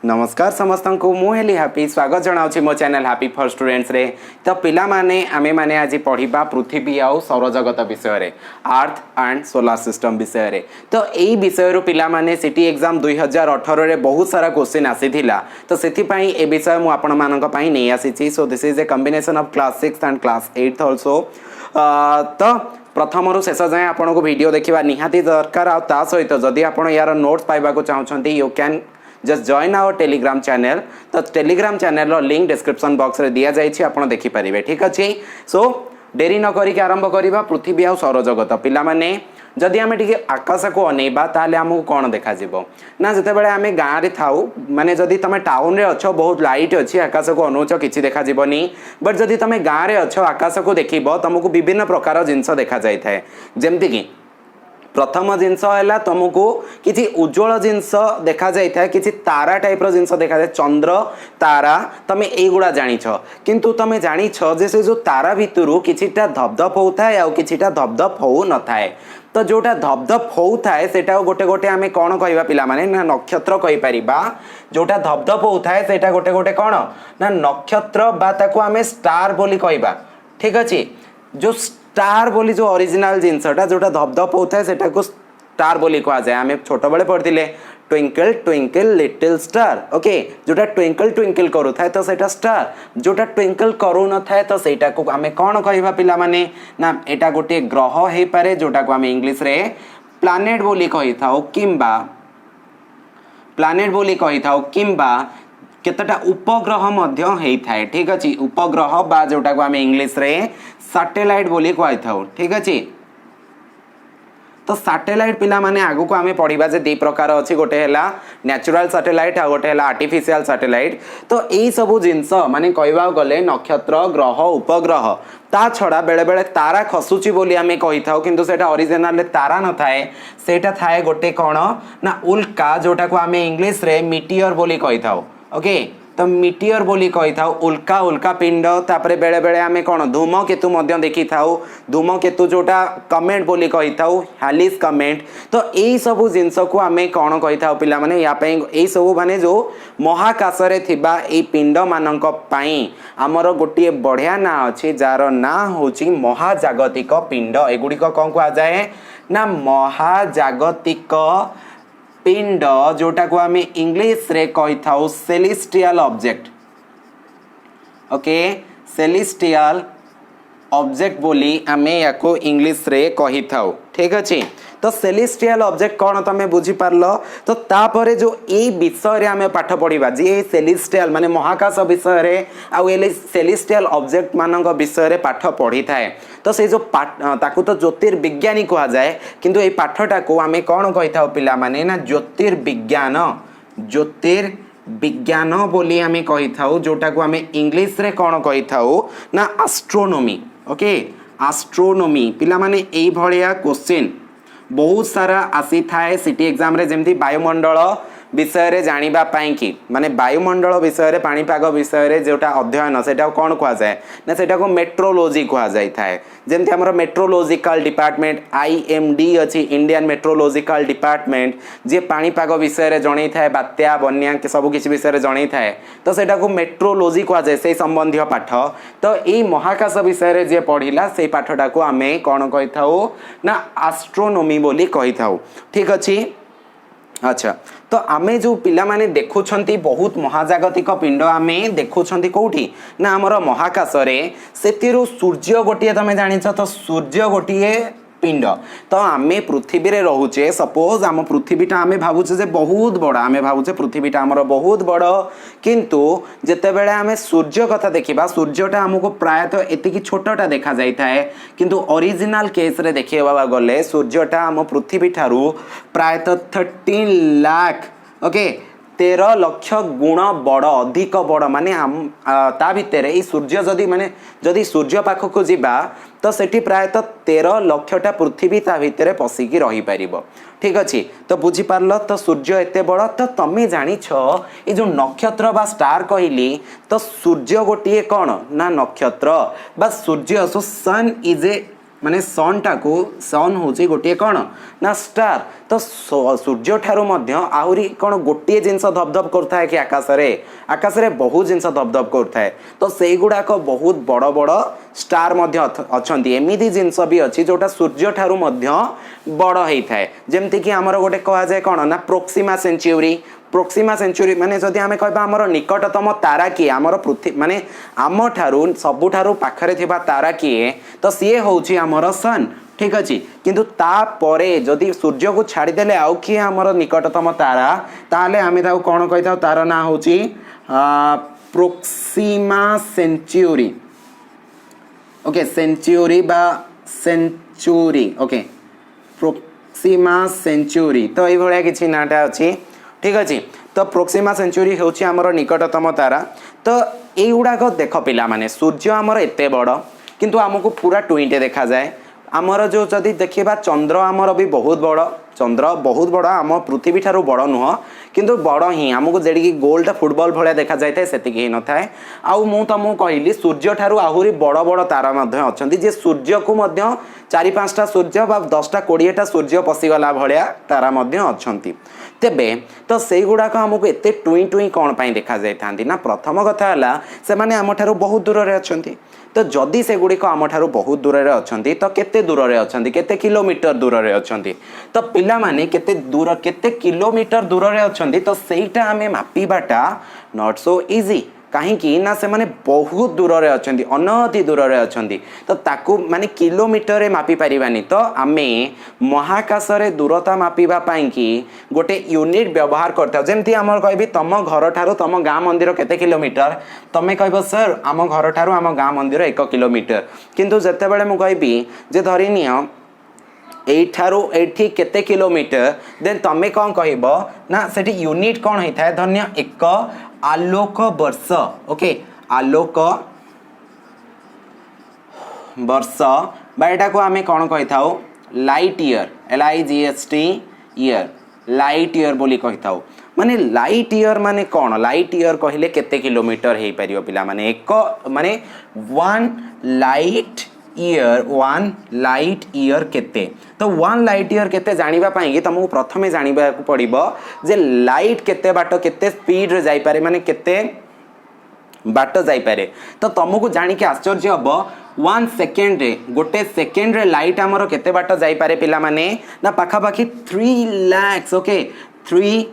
नमस्कार समस्त को मुझे हैप्पी स्वागत जनावि मो चैनल हैप्पी फॉर स्टूडेंट्स रे। तो पिला माने आमे माने आज पढ़िबा पृथ्वी आउ सौरजगत विषय रे, अर्थ एंड सोलार सिस्टम विषय रे। तो एई विषय रो पिला माने सिटी एग्जाम 2018 रे बहुत सारा क्वेश्चन आसीथिला। तो सेति पई ए विषय मु आपण मानक पई नै आसीची। So this is a combination of class 6 and class 8 also. तो प्रथम रु शेष जाए आपन को वीडियो देखिबा निहाती दरकार। आ ता सहित जदि आपन यार नोट्स पाइबा को चाहछंती you can just join our Telegram channel. तो टेलीग्राम चैनल रो लिंक डिस्क्रिप्शन बॉक्स रे दिया जाइछि, आपन देखि परिबे। ठीक अछि। सो देरी न करी के आरंभ करिबा पृथ्वी आ सौरजगत। पिला माने जदि आमे टिके आकाश को अनेबा ताले हमहु कोन देखा जिवो ना, जते बेले आमे गां रे थाउ माने जदि तमे टाउन रे अछो बहुत लाइट अछि आकाश को अनौछ किछि देखा जिवोनी। बट जदि तमे गां रे अछो आकाश को देखिबो तुमको विभिन्न प्रकार जिंस देखा जाय थाए। जेमति कि प्रथम जिनस है तुमको किसी उज्जवल जिनस देखा जाए, किसी तारा टाइप जिनस देखा जाए, चंद्र तारा तमें युड़ा जानी किंतु तमें जानी जे से जो तारा भितर किछिटा धपधप होता है आउ किछिटा धपधप हो न थाए। तो जोटा धपधप होता है सेटा गोटे गोटे आमे कौन कहबा पिला माने ना नक्षत्र कहि परिबा। जोटा धपधप होता है सेटा गोटे गोटे कौन ना नक्षत्र बा ताको आमे स्टार बोली कहबा। ठीक अछि। जो स्टार बोली जो ओरिजिनल जिनसटा जोटा धपधप होता है सेटा को स्टार बोली कहा जाए। आमे छोट बड़े पढ़थिले twinkle twinkle little star. Okay, जोटा ट्विंकल ट्विंकल करू थाए तो सेटा स्टार, जोटा ट्विंकल करू न थाए तो सेटा को आमे कोन कहबा पिला माने ना एटा गोटे ग्रह हे पारे जोटा को आमे इंग्लिश रे प्लैनेट बोली कहि थाओ किंबा प्लैनेट बोली कहि थाओ किंबा केतटा उपग्रह मध्य हेई थाए। ठीक अछि। उपग्रह बा जोटा को आमे इंग्लिश रे सैटेलाइट बोली कहि थाओ। ठीक अछि। तो सैटेलाइट पिला माने आगु को आमे पढ़िबा जे दी प्रकार अछि, गोटे हैला नेचुरल सैटेलाइट आ गोटे हैला आर्टिफिशियल सैटेलाइट। तो एई सबु जिंस माने कहबा गले नक्षत्र ग्रह उपग्रह ता छड़ा बेले बेले तारा खसुची बोली आमे कहि थाओ किंतु सेटा ओरिजिनल ले तारा न थाए, सेटा थाए गोटे कोन ना उल्का जोटा को आमे इंग्लिश रे मीटियर बोली कहि थाओ। ओके, तो मीटियर बोली कही था उल्का उल्का पिंड। तापरे बेले बेले आमे कौन धूमकेतु मध्य देखी थाउ, धूमकेतु जोटा कमेंट बोली कही थाउ हैलिस कमेंट। तो यही सबू जिनस को आमे कौन कही थाउ पिला माने या पई एई सबू माने जो महाकाश रे थिबा एई पिंड मानक पई हमर गोटिए बढ़िया ना अछि जार ना होची महाजागतिक पिंड। एगुडी को कोन को जाए ना महाजागतिक पिंड, जोटा को आमे इंग्लिश रे कहि थाउ celestial object. Okay, celestial object बोली आमे याको इंग्लिश रे कहि थाउ। ठीक अछि। तो सेलेस्टियल ऑब्जेक्ट कौन तमें बुझी पारलो। तो तापरे जो ए विषय रे आमे पाठ पढ़िबा जे सेलेस्टियल माने महाकाश विषय रे आ एले सेलेस्टियल ऑब्जेक्ट मानक विषय रे पाठ पढ़ी थाए। तो से जो पाठ ताकू तो ज्योतिर्विज्ञानी कहा जाए किंतु ए पाठटा को आमे कौन कहि थाउ पिला माने ना ज्योतिर्विज्ञान। ज्योतिर्विज्ञान बोली आमे कहि थाउ जोटा को आमे इंग्लिश रे कौन कहि थाउ ना एस्ट्रोनॉमी। ओके, एस्ट्रोनॉमी पिला माने एई भलिया क्वेश्चन बहुत सारा आसी थाए सिटी एग्जाम रे। जेमती वायुमंडल विषय रे जानिबा पाई कि माने वायुमंडल विषय रे पाणीपाग विषय रे जोटा अध्ययन सेटा कोन कहा जाए ना सेटा को मेट्रोलॉजी कहा जाय थाए। जेमती हमर मेट्रोलॉजिकल डिपार्टमेंट आईएमडी अछि इंडियन मेट्रोलॉजिकल डिपार्टमेंट जे पाणीपाग विषय रे जणै थाए, बात्या बन्या के सब किछि विषय रे जणै थाए। तो सेटा को मेट्रोलॉजी कहा जाय से संबंधी पाठ। तो एई महाकाश विषय रे जे पढ़िला से पाठटा को आमे कोन कहि थाउ ना एस्ट्रोनॉमी बोली कहि थाउ। ठीक अछि। अच्छा, तो आमे जो पिला माने देखुछंती बहुत महाजागतिक पिंड आमे देखुछंती कोठी ना हमर महाकाश रे सेतिरु सूर्य गोटिए तमे जानिछ। तो सूर्य गोटिए पिंड। तो आमे पृथ्वी रे रहूचे सपोज आम पृथ्वीटा आमे भाबुचे जे बहुत बड़ा, आमे भाबुचे पृथ्वीटा हमर बहुत बड़ किंतु जेते बेले आमे सूर्य कथा देखिबा सूर्यटा हमको प्रायतः एतिकी छोटटा देखा जाय थाए किंतु ओरिजिनल केस रे देखिबा गले सूर्यटा हम पृथ्वी ठारू प्रायतः 13 लाख ओके 13 लाख गुण बड़ अधिक बड़ माने ता भितर ई सूर्य जदि माने जदि सूर्य पाख को जीवा तो सेठी प्रायतः 13 लाखटा पृथ्वी ता भितर पसिकी रही पारिबो। ठीक अछि। तो बुझी पारलो तो सूर्य एते बड़। तो तमे जानि छ ए जो नक्षत्र बा स्टार कहली तो सूर्य गोटिए कोन ना नक्षत्र बा सूर्य। सो सन इज ए माने सन टाको सन होची गोटे कौन ना स्टार तो सूर्य ठारू मध्य आहुरी कौन गोटे जिनस धपधप करता कि आकाश रे बहुत जिनस धपधप करता तो से गुड़ाक बहुत बड़ बड़ स्टार मध्य अच्छी एमती जिनस भी अच्छी जोटा सूर्य ठारू मध्य बड़ होता है जमती कि आमर गोटे कह जाए कौन ना प्रोक्सीमा सेंचुरी माने जदि आमे कहबा हमर निकटतम तारा किए आमर पृथ्वी माने आम ठारू सबुठारू पाखरे थिबा तारा किए तो सीए होउची आमर सन ठीक अच्छे किंतु तापरे जदि सूर्य को छाड़देले आउ किए आमर निकटतम तारा ताहले आमे ताऊ कौन कही था तार ना होची प्रोक्सीमा सेंचुरी ओके सेंचुरी बा सेंचुरी ओके प्रोक्सीमा सेंचुरी तो ये भाया किसी नाटा अच्छी ठीक अच्छे तो प्रोक्सीमा सेंचुरी होची आमर निकटतम तारा तो युड़ाक देख पिला माने सूर्य आमर एते बड़ किंतु आमको पूरा टुईटे देखा जाए आमर जो जदि देखा चंद्र आमर भी बहुत बड़ चंद्र बहुत बड़ आम पृथ्वी ठारू बड़ नुह किंतु बड़ ही आमको जेडिकी गोल्ड फुटबॉल भाया देखा जाए से न थाए आउ मु तुमको कहली सूर्य ठारू आहुरी बड़ बड़ तारा अच्छा जे सूर्य को मध्य 4-5टा सूर्य बा 10टा 20टा सूर्य पशिगला भाया तारा अच्छा तेबे तो से गुड़ाक आमको एत टुई टुई कौन पाई देखा जाती ना प्रथम कथा है से माने आम ठारू बहुत दूर रे अच्छंती तो जदि से गुड़िक आम ठारू बहुत दूर रे अच्छंती तो केते दूर रे अच्छंती केते किलोमीटर दूर रे अच्छंती तो पिला माने केते दूर केते किलोमीटर दूर रे अच्छंती तो सेटा आमे मापिबाटा नॉट सो इजी कहीं ना से माने बहुत दूर रे अच्छंती अनति दूर रे अच्छंती तो ताकू माने किलोमीटर रे मापी परिबानी तो आमे महाकाश रे दूरता मापिबा पाई कि गोटे यूनिट व्यवहार करता जेमती आमर कहबी तम घर ठारू तम गाँ मंदिर केते किलोमीटर तमे कहबो सर आम घर ठारू आम गाँ मंदिर 1 किलोमीटर किंतु जते बेले मु कहबी जे धरि नियो एठी केते किलोमीटर देन तमे कौन कहब ना सेठी यूनिट कौन होता है धन्य 1 आलोक वर्ष ओके आलोक वर्ष बाटा को आमे कौन कही था light year LIGHT year light year बोली कही था माने लाइट ईयर माने कौन लाइट ईयर कहले केते किलोमीटर हे परियो पिला माने एक माने 1 लाइट ईयर केते तो 1 लाइट ईयर केते जानिबा पाई तुमको प्रथमे जानिबा पड़िबो जे लाइट केते बाट केते स्पीड रे जाई पारे माने केते बाट जाई पारे तो तुमको जानि के आश्चर्य हबो 1 सेकेंड रे गोटे सेकेंड रे लाइट हमरो केते बाट जाई पारे पिला माने ना पाखा पाखी 3 लाख ओके 3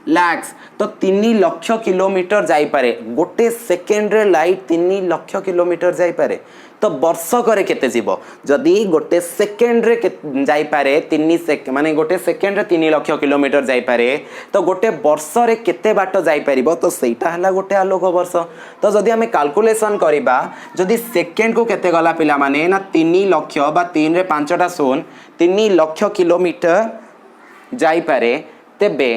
लाख तो 3 लाख किलोमीटर जाई पारे गोटे सेकेंड रे लाइट 3 लाख किलोमीटर जाई पारे तो वर्ष करे केते जीवो जदि गोटे सेकेंड रे जाई पारे 3 माने गोटे सेकेंड रे 3 लाख किलोमीटर जाई पारे तो गोटे वर्ष रे केते बाट जाई परिबो तो सेटा हला गोटे आलोक वर्ष तो जदि हमें कैलकुलेशन करिबा जदि सेकेंड को केते गला पिला माने ना 3 लाख बा 3 रे 5टा शून 3 लाख किलोमीटर जाई पारे तेबे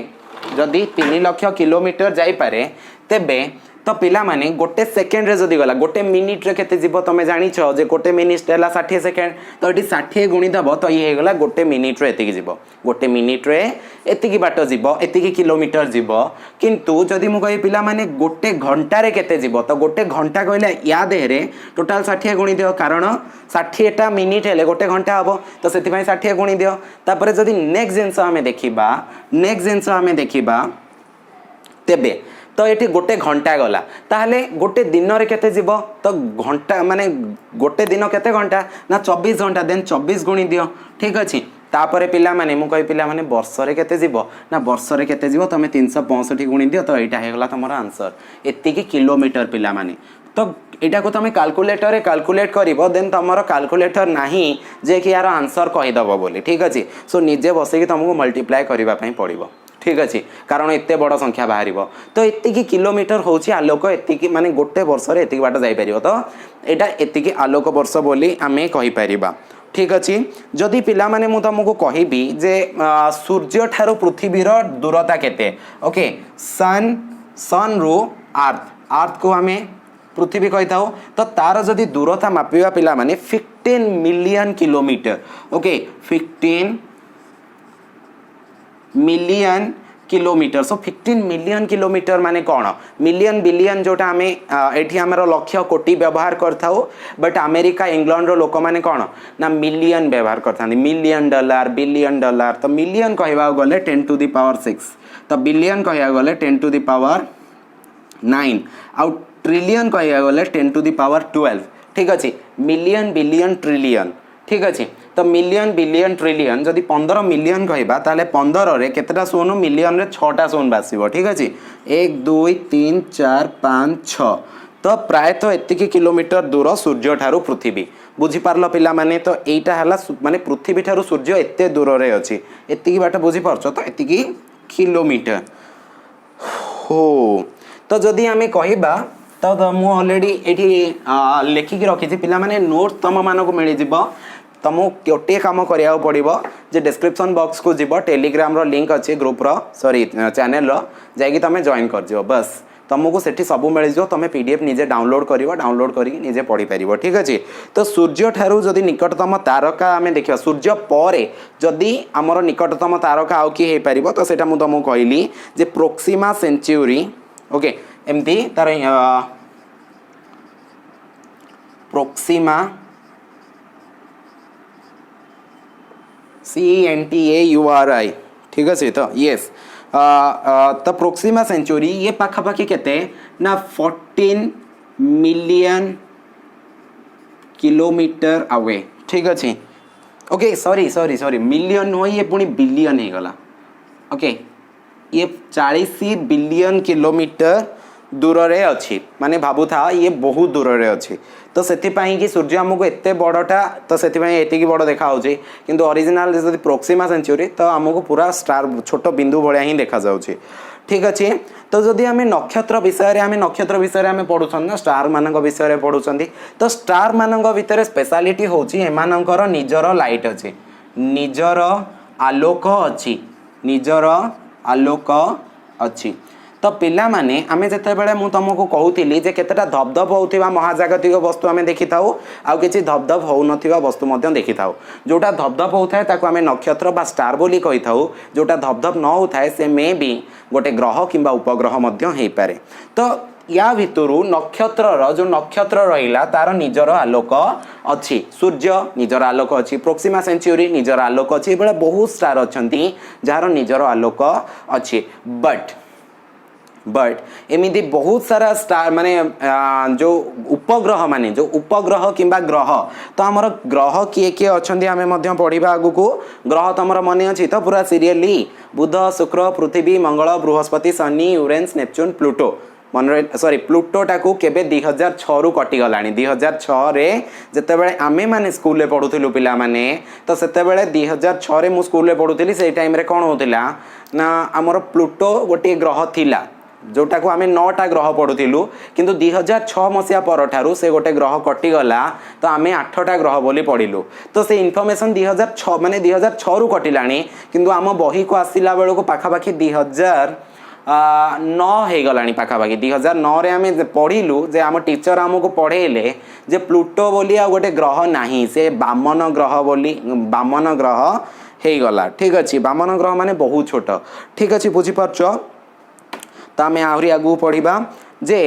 जदि 3 लाख किलोमीटर जाई पारे तेबे तो पिला माने गोटे सेकेंड रे जदि गला गोटे मिनिट रे केते जीवो तमे जानि छ जे गोटे मिनिट हैला 60 सेकेंड तो एटी 60 गुणी दबो तो ये हेगला गोटे मिनिट रे एतिकी जीवो गोटे मिनिट रे एतिकी बाट जीवो एतिकी किलोमीटर जीवो किंतु जदि मु कहि पिला माने गोटे घंटा रे केते जीवो तो गोटे घंटा कहले या देहरे टोटल 60 गुणी दियो कारण 60टा मिनिट हेले गोटे घंटा हबो तो सेति पई 60 गुणी दियो तापरे जदि नेक्स्ट जिंस हमें देखिबा तेबे तो ये गोटे घंटा गला ताहले गोटे दिन रे केते जीवो तो घंटा माने गोटे दिन केते घंटा ना 24 घंटा देन 24 गुणी दियो ठीक अछि तापरे पिला माने मु कहि पिला माने वर्ष रे केते जीवो ना वर्ष रे केते जीवो तमे 365 गुणी दियो तो एटा हे गला तमरा आंसर एति की किलोमीटर पिला माने तो एटा को तमे कैलकुलेटर रे कैलकुलेट करिवो देन तमरो कैलकुलेटर नाही जे कि यार आंसर कहि दबो बोली ठीक अछि सो निजे बसे कि तुमको मल्टीप्लाई करिवा पई पड़िबो ठीक अच्छे कारण एत बड़ संख्या बाहर तो एति किलोमीटर हूँ आलोक एति माने गोटे वर्ष रे एति बाट जापर तो यहाँ एति आलोक वर्ष बोली आमे कहीपर ठीक अच्छे जदि पिला माने मु तुमको कहबी जे सूर्य ठारू पृथ्वीर दूरता केते ओके सन रु अर्थ को आमे पृथ्वी कही था तो तार जदि दूरता मापिबा पिला माने 15 million kilometre okay 15 million kilometre so 15 million kilometre माने कौन मिलियन बिलियन जोटा आम ये आमर लक्ष कोटी व्यवहार करथाउ बट अमेरिका इंग्लैंड रो लोक माने कौन ना मिलियन व्यवहार करथांती मिलियन डॉलर बिलियन डॉलर तो मिलियन कहवा गले 10 टू द पावर 6 तो बिलियन कहवा गले 10 टू द पावर 9 आउ ट्रिलियन कहवा गले 10 टू द पावर 12 ठीक अच्छे मिलियन बिलियन ट्रिलियन ठीक अच्छे तो मिलियन बिलियन ट्रिलियन जदि 15 मिलियन कहबा ताले 15 रे केतेटा शून्य मिलियन रे 6टा शून्य बासिबो ठीक अच्छे 1 2 3 4 5 6 तो प्रायतः एतिकी किलोमीटर दूर सूर्य ठारू पृथ्वी बुझी पारल पिला माने तो एटा हला माने पृथ्वी ठारू सूर्य एते दूर रे अछि एतिकी बाट बुझी पारछ तो एतिकी किलोमीटर हो तो जदि आमे कहिबा तो मु ऑलरेडी एठी लेखिकी रखी पिला माने नोट तम मानको मिली जिवो तुमको गोटे कम करिया पड़ो जे डिस्क्रिप्शन बॉक्स को जीव टेलीग्राम रो लिंक अच्छे ग्रुप रो सॉरी चैनल रो जाइए तुम जॉइन कर जिवो बस तुमको सेठी सब मिल जाओ तुम पीडीएफ निजे डाउनलोड करिवो डाउनलोड करके निजे पढ़ी पारिबो ठीक अच्छे तो सूर्य ठारू जदि निकटतम तारका आमे देखिबा सूर्य परे जदि आमर निकटतम तारका आउ कि हे पारिबो तो सेटा मु तुमको कहली जे प्रोक्सिमा सेंचुरी ओके एमती तार प्रोक्सिमा CENTAURI ठीक अच्छे तो येस तो प्रोक्सिमा सेंचुरी ये पाखापाखि केते ना 14 मिलियन किलोमीटर अवे ठीक अच्छे okay sorry sorry sorry million हो ये पुणी बिलियन हो गला ओके ये 40 बिलियन किलोमीटर दूर रे अच्छी माने भाबु था ये बहुत दूर रे अच्छी तो सेतिपाई कि सूर्य आमको एते बड़टा तो सेतिपाई एतिकी बड़ देखा होची किंतु ओरिजिनल जदि प्रोक्सिमा सेंचुरी तो आमको पूरा स्टार छोट बिंदु भलिया ही देखा जाउची ठीक अच्छे तो जदि आम नक्षत्र विषय में पढ़ुन ना स्टार मान विषय में पढ़ुं तो स्टार मान भर स्पेशलिटी हूँ एमानकर निजर लाइट अच्छे निजर आलोक अच्छी निजर आलोक अच्छी तो पिला माने आमे जते बेले मु तुमको कहूली जे केतेटा धबधब होउथिबा महाजागतिक वस्तु आमे देखि थाउ आउ किछि धबधब होउ नथिबा वस्तु मध्य देखि थाउ जोटा धबधब होउथाय ताको आमे नक्षत्र बा स्टार बोली कहि थाउ जोटा धबधब न होउथाय से मे बी गोटे ग्रह किंबा उपग्रह मध्य हेइ पारे तो या भितरु नक्षत्र जो नक्षत्र रहिला तार निजर आलोक अच्छी सूर्य निजर आलोक अच्छी प्रोक्सिमा सेंचुरी निजर आलोक अच्छी बेले बहुत स्टार अछंती जार निजर आलोक अच्छी बट एमिदी बहुत सारा स्टार माने जो उपग्रह किंबा ग्रह तो आमर ग्रह किए किए अच्छे आम पढ़ा आगु को ग्रह तुम मन अच्छी तो पूरा सीरियली बुध शुक्र पृथ्वी मंगल बृहस्पति शनि यूरेन्स नेपच्यून प्लूटो मन सॉरी प्लूटोटा को केबे 2006 रु कटिगला 2006 रे जेतेबेले आमे माने स्कूल रे पढुथिलु पिला माने तो सेतेबेले 2006 रे मु स्कूल रे पढुथिली से टाइम रे कोन होतिला ना हमर प्लूटो गोटे ग्रह थिला जोटा को आम 9टा ग्रह पढ़ुलु किंतु 2006 मसीहा पर से गोटे ग्रह कटिगला तो आम 8टा ग्रह बोली पढ़िलु तो से इनफॉरमेशन 2006 माने 2006 रु कटिलानी किंतु आम बही को आसिला बेलू को पाखापाखि 2009 हो गलानी पाखापाखि 2009 रे आम पढ़िलु जे आम टीचर आमको पढ़ेले जे प्लूटो बोली आ गोटे ग्रह नाही से बामन ग्रह बोली बामन ग्रह हो गला ठीक अच्छे बामन ग्रह माने बहुत छोट ठीक अच्छे बुझीपारछ तो आम आहरी आगू पढ़ा जे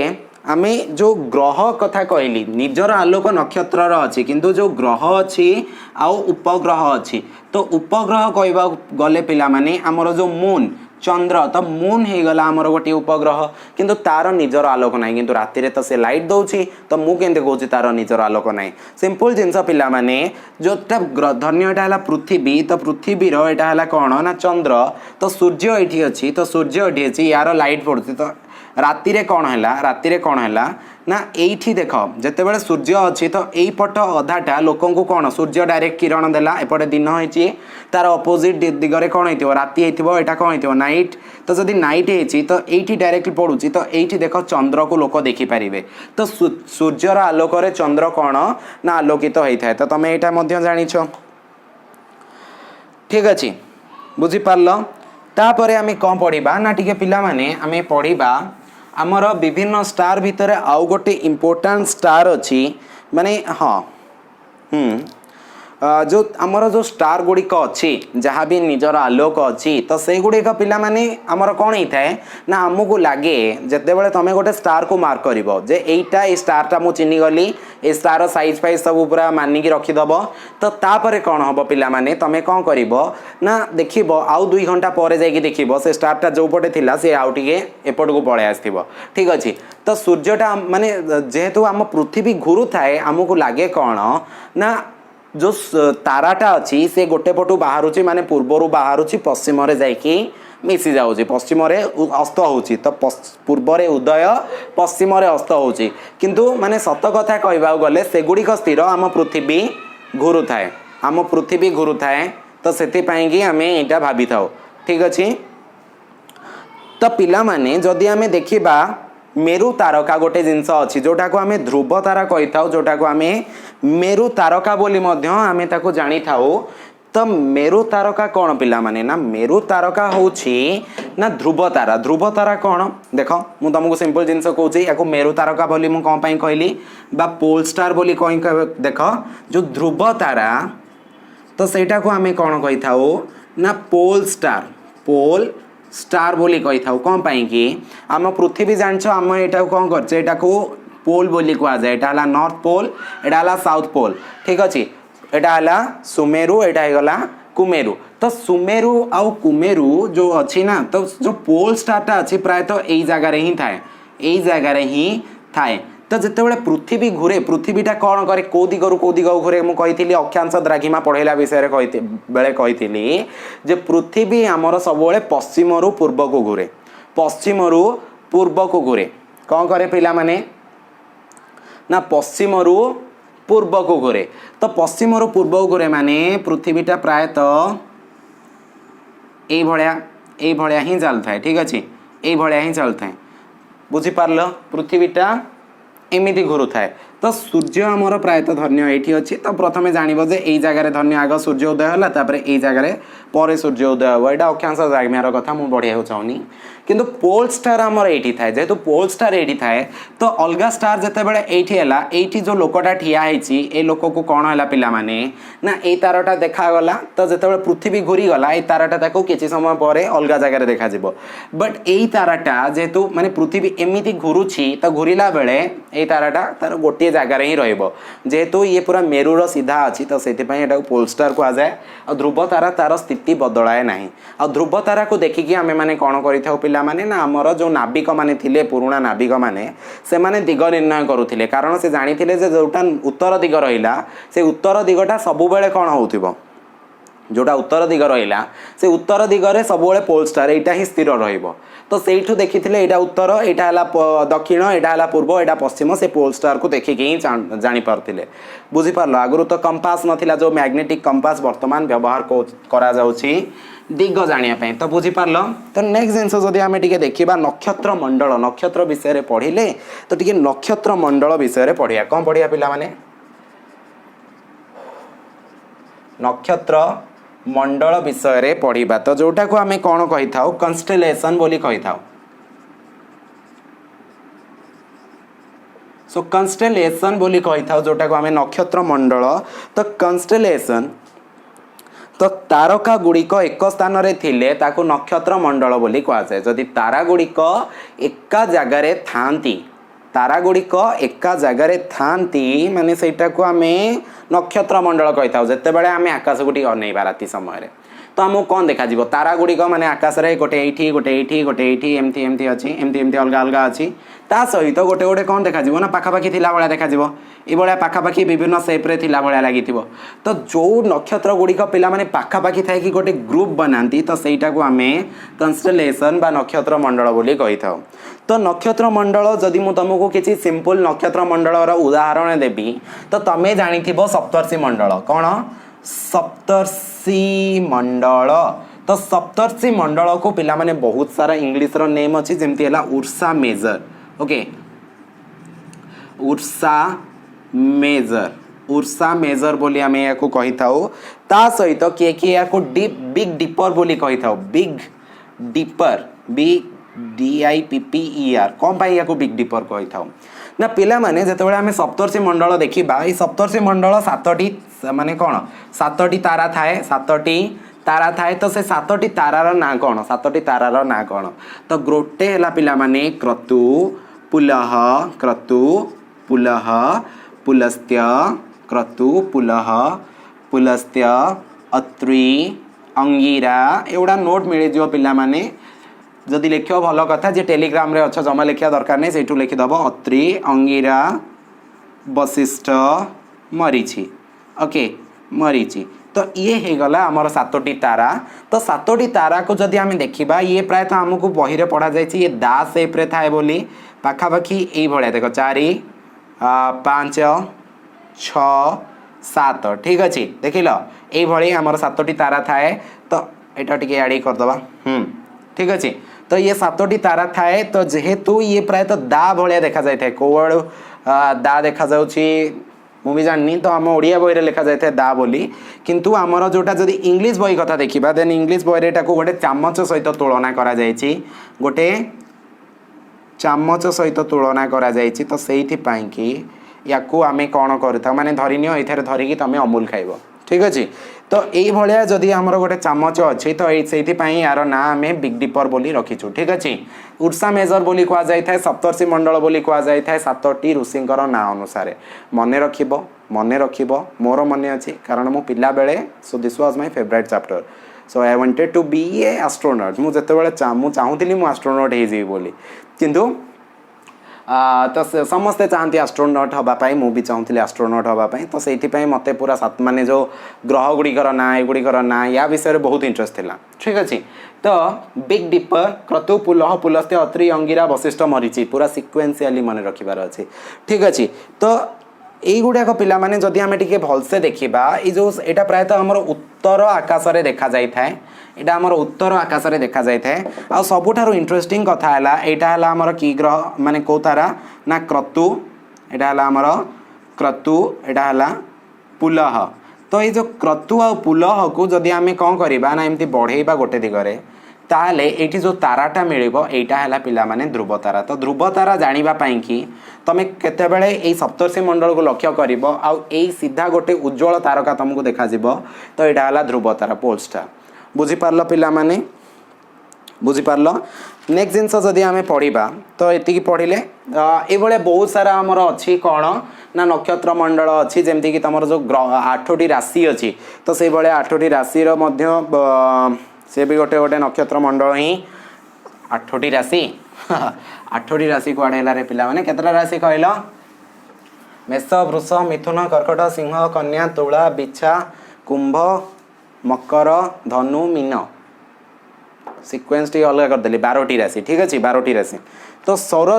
आमे जो ग्रह कथा कहली निजर आलोक नक्षत्र अच्छी किंतु जो ग्रह अच्छी आउ उपग्रह अच्छी तो उपग्रह कहवा गले पिला माने आमर जो मून चंद्र तो मून हो गला आमर गोटे उपग्रह किंतु तार निजर आलोक ना किंतु राति रे तो से लाइट दौची तो मु केंते कहूँ तार निजर आलोक ना सिंपल जिनस पिला माने जोटा धन्य एटा पृथ्वी तो पृथ्वी रो कौन ना चंद्र तो सूर्य ये अच्छी तो सूर्य ये अच्छी यार लाइट पड़ुची तो राति रे कौन है ना एठी देख जिते बड़े सूर्य अच्छी तो यही पट अधाटा लोक कौन सूर्य डायरेक्ट किरण देला एपटे दिन होती तार अपोजिट दिगरे कौन हो राति होता कौन हो नाइट तो जदि नाइट होती तो ये डायरेक्ट पड़ुची तो ये देख चंद्र को लोक देखिपारे तो सूर्यर आलोक चंद्र कौन ना आलोकित होता है तो तुम यहाँ जाच ठीक अच्छे बुझीपार तापर आम कौन पढ़ा ना टी पिला माने आम पढ़ा आमर विभिन्न स्टार भितर आउ गोटे इम्पोर्टाट स्टार अच्छी माने हाँ जो आमर जो स्टार गुड़िक अच्छी जहाँ भी निजर आलोक अच्छी तो से गुड़िक पिला माने आमर कौन होता है ना आमको लगे जिते बड़े तुम गोटे स्टार को मार्क कर जे एटा ए स्टारटा मुझे चिन्ह गली ए स्टार साइज फाइज सब पूरा मानिक रखीदब तो तापर कौन हम पिला माने तुम कौन कर ना देख आउ 2 घंटा पर जाकि देख से स्टारटा जो पटे थिला से आउ टिके एपट को पड़े आसथिबो ठीक अच्छे तो सूर्यटा माने जेहेतु आम पृथ्वी घूरू थाए आमको लगे कौन ना जो ताराटा अच्छी से गोटे पटू बाहर माने पूर्वर बाहर पश्चिम जाकि मिसी जाऊँगी पश्चिम अस्त होची तो पूर्व उदय पश्चिम अस्त होची किंतु माने सत कथा कहवा गले सेगुड़िक स्थिर आम पृथ्वी घूरू थाए आम पृथ्वी घूरू थाए तो से आम यहाँ भाभी था ठीक अच्छे तो पिला माने जदि आम देखा मेरु तारका गोटे जिनस अच्छी जोटा को आम ध्रुव तारा कही था जोटा को आम मेरु तारका बोली आम ताको जानी था तो मेरु तारका कौन पिला माने ना मेरु तारका होची ना ध्रुव तारा कौन देख मु तुमको सिंपल जिनस कहूँ या मेरु तारका बोली मु कौन कहली बा पोल स्टार बोली कहीं देख जो ध्रुव तारा तो सेटा को आम कौन कही था ना पोल स्टार बोली कही था कौन पाई कि आम पृथ्वी जान आम यहाँ कौन कर पोल बोली कह जाए यहाँ नॉर्थ पोल यहाँ साउथ पोल ठीक अच्छे यहाँ सुमेरु यहाँ गला कुमेरु तो सुमेरु आउ कुमेरु जो अच्छी ना तो जो पोल स्टारटा अच्छी प्रायतः यही जगार ही थाए यही जगार ही थाए तो जिते पृथ्वी घूरे पृथ्वीटा कौन करे कौ दिग घूरे मुझे अक्षांश द्राघिमा पढ़ेला विषय बेले कही जे पृथ्वी आमर सब पश्चिम रु पूर्व को घूरे पश्चिम रु पूर्व को घूरे कौन करे पिला माने ना पश्चिम रु पूर्व को घूरे तो पश्चिम रु पूर्व को घूरे माने पृथ्वीटा प्रायतः ये भलिया ही चलता है ठीक अच्छे ये भलिया ही चलता है बुझीपार पृथ्वीटा एमती घूरू थाए तो सूर्य आमर प्रायतः धन्य ये अच्छी तो प्रथम जानव जे यही जगार धन्य आग सूर्य उदय है तापर यही जगार पर सूर्य उदय हम यहाँ अक्षांश द्राघिमार कथा मुझे बढ़िया चाहूनी किंतु पोल स्टार आमर ये थाए जेहेतु पोल स्टार ये थाए तो अलग स्टार जिते बड़े ये जो लोकटा ठिया है लोक को कौन है पिला माने ना ये तारटा देखागला तो जिते पृथ्वी घूरी गला ये तारटा किसी समय पर अलग जगार देखा बट यही तारटा जेहेतु माने पृथ्वी एमती घूरुची तो घूरला बेले ये तारटा तार गोटे जगार ही जेहेतु ये पूरा मेरुर सीधा अच्छी तो से पोल स्टार कह जाए और ध्रुव तारा तार स्थिति बदलाए ना आ ध्रुव तारा को देखिकी आम मैंने कौन कर पिला माने ना आमर जो नाविक माने थिले पुराणा नाविक माने से माने दिग निर्णय करुथिले कारण से जानी थिले जे जोटा उत्तर दिग रहिला से उत्तर दिगटा सब बेले कौन होउथिबो जोटा उत्तर दिग रहा से उत्तर दिगरे सब पोल स्टार यहाँ ही स्थिर रहिबो तो सेठू देखी यहाँ उत्तर यहाँ दक्षिण यहाँ पूर्व यहाँ पश्चिम से पोल स्टार को देखिक ही जानी पारुथिले बुझीपार आगु तो कंपास नथिला जो मैग्नेटिक कंपास वर्तमान व्यवहार करा जाउछि दिग जानापी तो बुझीपार तो नेक्स्ट जिनस जदि आम टे देखा नक्षत्र मंडल नक्षत्र विषय पढ़िले तो टे नक्षत्र मंडल विषय पढ़िया कौन पढ़िया पिला माने नक्षत्र मंडल विषय पढ़ा तो जोटा को आम कौन कही था कन्स्टेलेशन बोली कही था सो कन्स्टेलेशन बोली कही था जोटा को आम नक्षत्र मंडल तो कन्स्टेलेशन तो तारका गुड़िक एक स्थान रे थिले ताको नक्षत्र मंडल बोली कह जाए जदि तारा गुड़िक एका जगार थांती तारा गुड़िक एका जगार थांती माने सेटा को आमे नक्षत्र मंडल कही था जिते बड़े आमे आकाश को अनेबा राति समय तो आमको कौन देखा तारा गुड़िक माने आकाश रे गोटे एठी गोटे एठी गोटे एठी एमती एमती अच्छी एमती एमती अलग अलग अच्छी ता सहित गोटे गोटे कौन देखा ना पाखापाखि थिला भाया देखा ये पाखापाखि विभिन्न सेप्रे थिला भाया लगी तो जो नक्षत्र गुड़िक पिला माने पाखापाखि थाए कि गोटे ग्रुप बनाती तो सेटा को आमे कन्स्टेलेशन बा नक्षत्र मंडल बोली कही था तो नक्षत्र मंडल जदि मु तुमको किसी सिंपल नक्षत्र मंडल उदाहरण देवी तो तुम्हें जानी सप्तर्षि मंडल कौन सप्तर्षि मंडल तो सप्तर्षि मंडल को पिला माने बहुत सारा इंग्लिश रो नेम अच्छी जमती है Ursa Major okay Ursa Major बोली आम या कही था ता सहित किए किए या बिग डिपर बोली कही था बिग डिपर DIPPER कौन पाई या बिग डिपर कही था ना पिला माने जेतेबेले आमे सप्तर्षि मंडल देखिबा ई सप्तर्षि मंडल 7टी माने कौन सातटी तारा थाए सातटी तारा थाए तो से सातटी तारार ना कौन सातटी तारार ना कौन तो गोटे है पिला माने क्रतु पुलह पुलस्त्य क्रतु पुलह पुलस्त्य अत्रि अंगीरा एगुड़ा नोट मिल जो पिला माने जदि लिख भल कथा जे टेलीग्राम रे अच्छा जमा लिखा दरकार नहीं से लिखिदेव अत्रि अंगीरा वशिष्ठ मरीचि ओके मरीचि तो ये हो गला आमर सातोटी तारा तो सातोटी तारा को जदि आम देखा ये प्रायतः आमको बही रे पढ़ा जाए ये दा सेप रे थाए बोली पाखापाखि यही भाया देख 4 5 6 7 ठीक अच्छे देख लो ये आमर सातोटी तारा थाए तो यहाँ टे एड करदे ठीक अच्छे तो ये सातोटी तारा थाए तो जेहेतु ये प्रायतः दा भाया देखा जाए कौड़ दा देखा जाऊँगी मु भी जाननी तो आम ओडिया बही लिखा जाए दा बोली किंतु आमर जोटा जदि इंग्लिश बही कथा देखा देन इंग्लिश बही गोटे चामच सहित तुलना करा जायछि गोटे चामच सहित तुलना करा जायछि तो सेइथिपाई कि याकू आमे कौन करता माने धरिनियो एथरे धरिकी तमे अमूल खाइबो ठीक अच्छे तो यही भाया जदि आमर गोटे चामच अच्छी तो ये यार ना आम बिग डिपर बोली रखीचु ठीक अच्छे उर्सा मेजर बोली कह जाए सप्तर्षि मंडल बोली कह जाए सातटी ऋषिंकर ना अनुसार मन रखिब मोर मन अच्छी कारण मु पिला बेले so this was my favourite chapter so I wanted to be a astronaut मु जेतेबेले चाहूली मु एस्ट्रोनॉट हो जीवी बोली किंतु तो समस्ते चाहती एस्ट्रोनॉट हाँपाई मुझे चाहूली एस्ट्रोनॉट हाँपाई तो से मत पूरा सात माने जो ग्रह गुड़िकर ना एगुड़िकर ना या विषय में बहुत इंटरेस्ट थिला ठीक अच्छे तो बिग डिपर क्रतु पुलह पुलस्त्य अत्रि अंगीरा वशिष्ठ मरीचि पूरा सिक्वेन्सीआली मन रखिबार अच्छे ठीक अच्छे तो यहीगुड़ाक पिला माने जदि आमे टिके भलसे देखिबा ए जो एटा प्रायतः हमर उत्तर आकाश रे देखा जाय थाए एटा हमर उत्तर आकाश रे देखा जाय थाए आ सबुठारु इंटरेस्टिंग कथा हला एटा हला हमर की ग्रह माने को तारा ना क्रतु एटा हला हमर क्रतु एटा हला पुलह तो ये जो क्रतु आ पुलह को जदि आमे कोन करबा ना एमती बढ़ेबा गोटे दिगरे ताहले एठी जो ताराटा मिलिबो एटा हला पिला माने ध्रुव तारा तो ध्रुव तारा जानिबा पई कि तमे केते बेले ए सप्तर्षि मंडल को लक्ष्य करिवो आ एई सीधा गोटे उज्जवल तारका तुमको देखा जिवो तो एटा हला ध्रुव तारा पोल स्टार बुझी पारलो पिला माने बुझी पारलो नेक्स्ट जिनस जदि आमे पढ़िबा तो एतिकी पढ़िले ए भले बहुत सारा हमर अछि कोन ना नक्षत्र मंडल अच्छी जमती कि तुम जो 8टी राशि अच्छी तो से भाया 8टी राशि से भी गोटे गोटे नक्षत्र मंडल ही 8टी राशि 8टी राशि कुआड़े है रे पिला माने केतरा राशि कहल मेष वृष मिथुन कर्कट सिंह कन्या तुला बिछा कुंभ मकर धनु मीन सिक्वेन्स टी अलग करदेली 12टी राशि ठीक अच्छे 12टी राशि तो सौर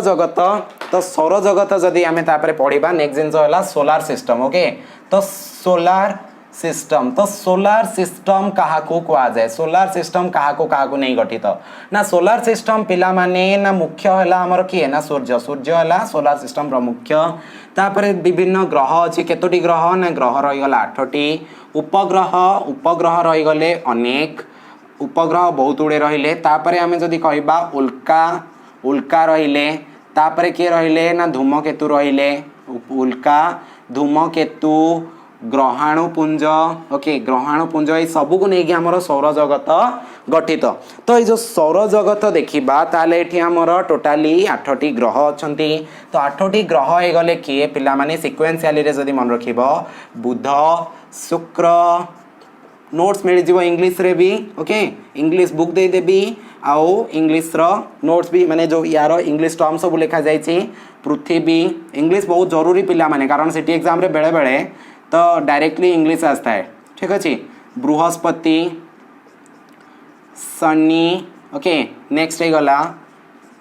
जगत जदि आमे तापरे पढ़िबा नेक्स्ट जिनस होला सोलार सिस्टम ओके तो सोलार सिस्टम काहाको कहा जाए सोलार सिस्टम काहाको नहीं गठित ना सोलार सिस्टम पिला माने ना मुख्य है हमर किए ना सूर्य है सोलार सिस्टम मुख्य तापरे विभिन्न ग्रह अच्छी केतोटी ग्रह ना ग्रह रहीगला 8टी उपग्रह रहीगले अनेक उपग्रह बहुत गुड़े रहिले तापरे आमे जदि कहबा उल्का रहिले तापरे किए रहिले ना धूमकेतु रहिले उल्का धूमकेतु ग्रहाणुपुंज ओके ग्रहाणुपुंज ये सब को लेकिन आमर सौर जगत गठित तो ये जो सौर जगत देखा ताले ये आमर टोटाली 8टी ग्रह अच्छा तो 8टी ग्रह हो गले किए पिला माने सिक्वेन्सियाली जदि मन रखिब बुध शुक्र नोट्स मिल जाव इंग्लिश रे भी ओके इंग्लिश बुक दे देबी आउ इंग्लिश रो नोट्स भी माने जो यार इंग्लिश टर्म सब लिखा जाइए पृथ्वी इंग्लिश बहुत जरूरी पिला माने कारण सिटी एग्जाम रे बेले बेले तो डायरेक्टली इंग्लिश आस्ता है ठीक अच्छे बृहस्पति शनि ओके नेक्स्ट है गला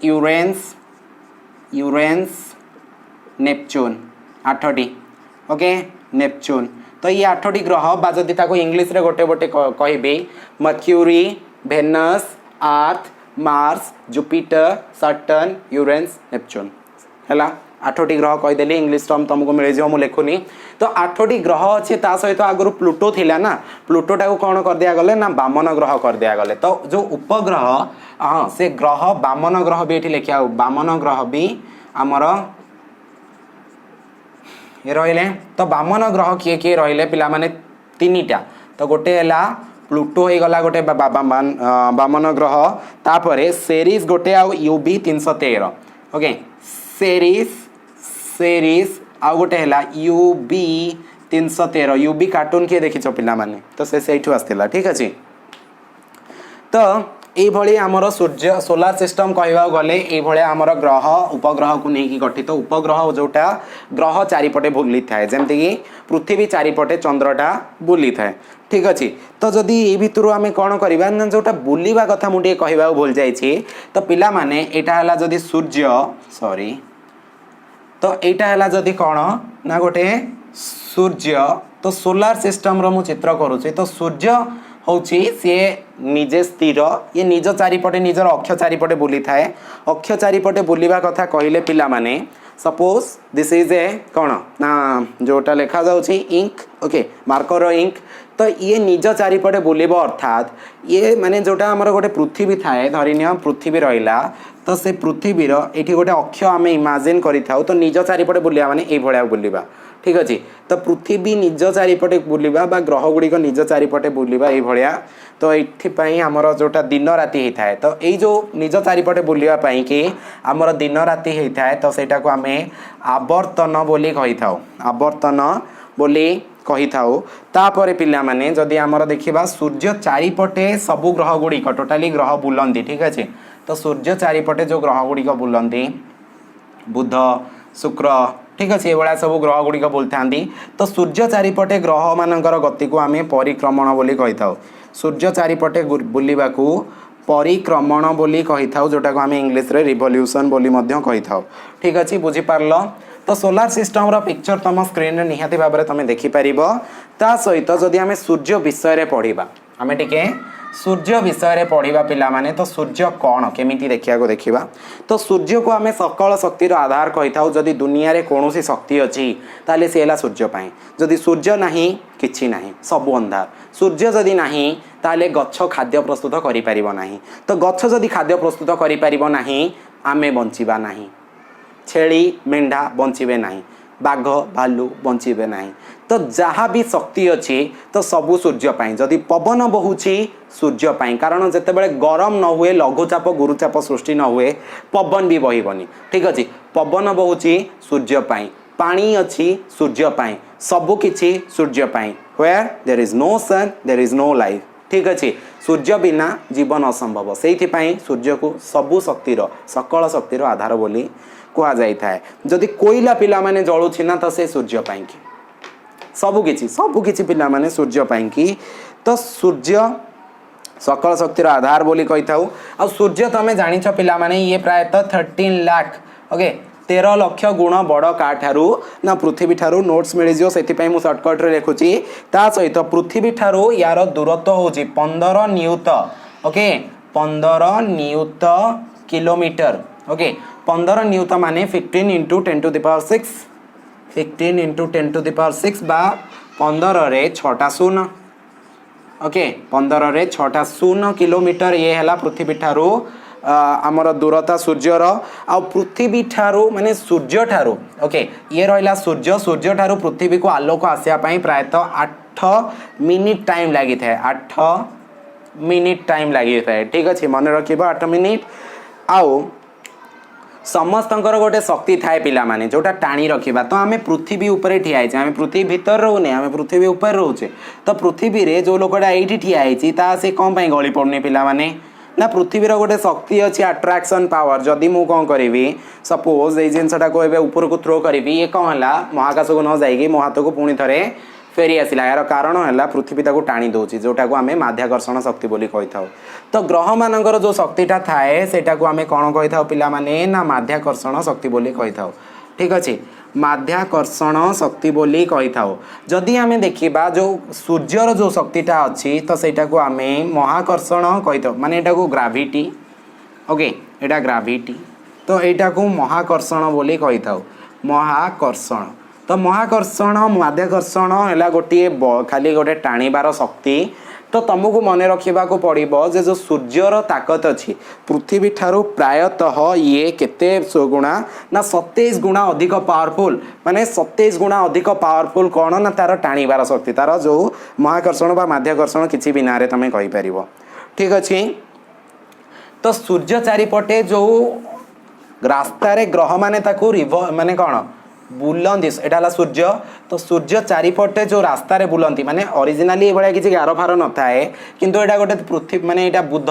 यूरेन्स नेपच्यून 8टी ओके नेपच्यून तो ये 8टी ग्रह बा जदि ताको इंग्लिश रे गोटे गोटे कहबी mercury Venus Earth Mars Jupiter Saturn यूरेन्स Neptune हैला 8टी ग्रह कहीदेली इंग्लिश टर्म तुमको मिल जाए मुझे लिखुनी तो 8टी ग्रह अच्छे ता सहित आगु प्लूटो थिला ना प्लूटोटा को कौन कर दिया गले ना वामन ग्रह कर दिया गले तो जो उपग्रह हाँ से ग्रह वामन ग्रह भी ये लिखा वामन ग्रह भी आमर ये रहिले तो बामन ग्रह किए किए रहिले पिला माने तीनटा तो गोटे है प्लूटो हो गला गोटे बामन ग्रह तापरे सेरीज गोटे आउ यूबी 313 ओके सेरीज आउ गोटे है यूबी 313 यूबी कार्टून किए देखिछ पिला माने तो से आसला ठीक अच्छे तो ये आमर सूर्य सोलार सिस्टम कहवा गले ये आमर ग्रह उपग्रह को लेकिन गठित उपग्रह जोटा ग्रह चारिपटे बुली थाए जमती कि पृथ्वी चारिपटे चंद्रटा बुली थाए ठीक अच्छे तो जदि ये भितर आम कौन करवा ना जोटा बुलवा कथा मुझे कहवा भूल जाइए तो पिला माने एटा हला जदि सूर्य सॉरी तो यहाँ है जदि कौन ना गोटे सूर्य तो सोलार सिस्टम रो मु चित्र करुचे तो सूर्य हूँ सी निजे स्थिर ये निज चारिपटे निजर अक्ष चारिपटे बुली थाए अक्ष चारिपटे बुलवा कथा कहले पिला माने सपोज दिस इज ए कौन ना जोटा लिखा जाउछि इंक ओके मार्कर इंक तो ये निज चारिपटे बुलब अर्थात ये माने जोटा आमर गोटे पृथ्वी थाए धरिनिय पृथ्वी रहिला तो से पृथ्वीर ये गोटे अक्ष आम इमाजिन करिथाउ तो निज चारिपटे बुलिया माने ए भलिया बुलिबा ठीक अच्छे तो पृथ्वी निज चारिपटे बुलवा बा ग्रह गुड़िक निज चारिपटे बुलवा ये भलिया तो ये आमर जोटा दिन राति होता है तो ये जो निज चारिपटे बुलवाई कि आमर दिन राति होता है तो सेटा को आम आवर्तन बोली कही था आवर्तन बोली कही थाउ तापर पिला माने जदि आमर देखिबा सूर्य चारिपटे सबु ग्रह गुड़िक टोटाली ग्रह बुलंती ठीक अच्छे तो सूर्य चारिपटे जो ग्रह गुड़िक बुलंती बुध शुक्र ठीक अच्छे ये सब ग्रह गुड़िक बुलता तो सूर्य चारिपटे ग्रह मानकर गति को आम परिक्रमण बोली कही था सूर्य चारिपटे बुलवा को परिक्रमण बोली कही था जोटा को आम इंग्लीश रे रिवोल्यूशन बोली मध्य कही था ठीक अच्छे बुझीपार तो सोलार सिस्टम रो पिक्चर तुम स्क्रीन निहाती भाव में तुम देखिपर ता सहित जदि आम सूर्य विषय पढ़ा आम टे सूर्य विषय पढ़ा पिला माने तो सूर्य कौन केमिति देखा तो सूर्य को आम सकल शक्तिर आधार कही था जदि दुनिया रे कौन सी शक्ति अच्छी ताले सी है सूर्य जदि सूर्य नाही किछि नाही सब अंधार सूर्य जदि नाही ताले गच्छ खाद्य प्रस्तुत करि परिबो नाही तो गच्छ जदि खाद्य प्रस्तुत करि परिबो नाही आमे बंचिबा नाही छेली मेंढा बंचिबे नाही बाघ भालू बंचिबे नाही तो जहाँ भी शक्ति अच्छी तो सबू सूर्य पाई जदि पवन बहुची सूर्य पाई कारण जितेबाला गरम न हुए लघुचाप गुरुचाप सृष्टि न हुए पवन भी बहबनी ठीक अच्छे पवन बहुची सूर्य पाई पानी अच्छी सूर्य पाई सबु किछि सूर्य पाई where there is no sun there is no life ठीक अच्छे सूर्य बिना जीवन असंभव से सूर्य को सबु शक्तिर सकल शक्तिर आधार बोली कह जाए जदि कोईला पिला माने जलुछि ना तो से सूर्य पाई सबुकिछि पिला माने सूर्य पाई तो सूर्य सकल शक्तिर आधार बोली कही था आ सूर्य तुम जानिछ पिला माने ये प्रायतः 13 लाख ओके 13 लाख गुण बड़ का ठारू ना पृथ्वी ठारू नोट्स मिल जाओ से मुझे सर्टकट रे लिखुची ता सहित पृथ्वी ठारू यार दूरत्व होची 15 न्यूत ओके 15 न्यूत किलोमीटर ओके 15 न्यूत माने 15 into 10 to the power 6 15 into 10 to the power 6 बा 15 रे 6टा शून्य ओके 15 रे 6टा शून्य किलोमीटर ये है पृथ्वी ठारू आमर दूरता सूर्यर आ पृथ्वी ठारू माने सूर्य ठारू ओके ये रहा सूर्य ठारू पृथ्वी को आलोक आसिया प्रायतः 8 मिनिट टाइम लगी था 8 मिनिट टाइम लगी था ठीक अच्छे मन रखिब 8 मिनिट आउ समस्तंकर गोटे शक्ति थाए पिला माने जोटा टाणी रखिबा तो आमे पृथ्वी ऊपर ठिया आइछे आमे पृथ्वी भीतर रहूने आमे पृथ्वी ऊपर रहूचे तो पृथ्वी रे जो लोकटा एठी ठिया आइछि ता से कोन पई गळी पड़ने पिला माने ना पृथ्वीर गोटे शक्ति अच्छी अट्राक्शन पावर जदि मु कौन करी सपोज ये जिनसा को ऊपर को थ्रो करी ये कौन है महाकाश को न जाइए मो हाथ को पुणी थे फेरी आसला यार कारण है पृथ्वी ताको टाणी दौर जोटा को आम माध्याकर्षण शक्ति बोली कही था तो ग्रह मानकर जो शक्तिटा थाए सेटा को आम कौन कही था पिला माने ना माध्याकर्षण शक्ति बोली कही था ठीक अच्छे माध्याकर्षण शक्ति बोली कही था जदि आम देखा जो सूर्यर जो शक्तिटा अच्छी तो सेटा को आम महाकर्षण कही था माने एटा को ग्राविटी ओके एटा ग्राविटी तो एटा को महाकर्षण बोली कही था महाकर्षण तो महाकर्षण माध्याकर्षण है गोटे खाली गोटे टाणीबार शक्ति तो तुमको मन रखा पड़ो जे जो सूर्यर ताकत अच्छी पृथ्वी ठारू प्रायतः ये केते गुणा ना 27 गुणा अधिक पावरफुल माने 27 गुणा अधिक पावरफुल कौन ना तार टाणीबार शक्ति तार जो महाकर्षण बा माध्याकर्षण किसी भी ना तुम कहीपर ठीक अच्छे। तो सूर्य चारिपटे जो रास्तार ग्रह माने ताकू माने कौन बुलंती एटा सूर्य तो सूर्य चारिपटे जो रास्ता रे बुलंती माने ओरिजिनली ए भाया किसी गार फार न थाए किंतु एटा गोटे पृथ्वी माने एटा बुध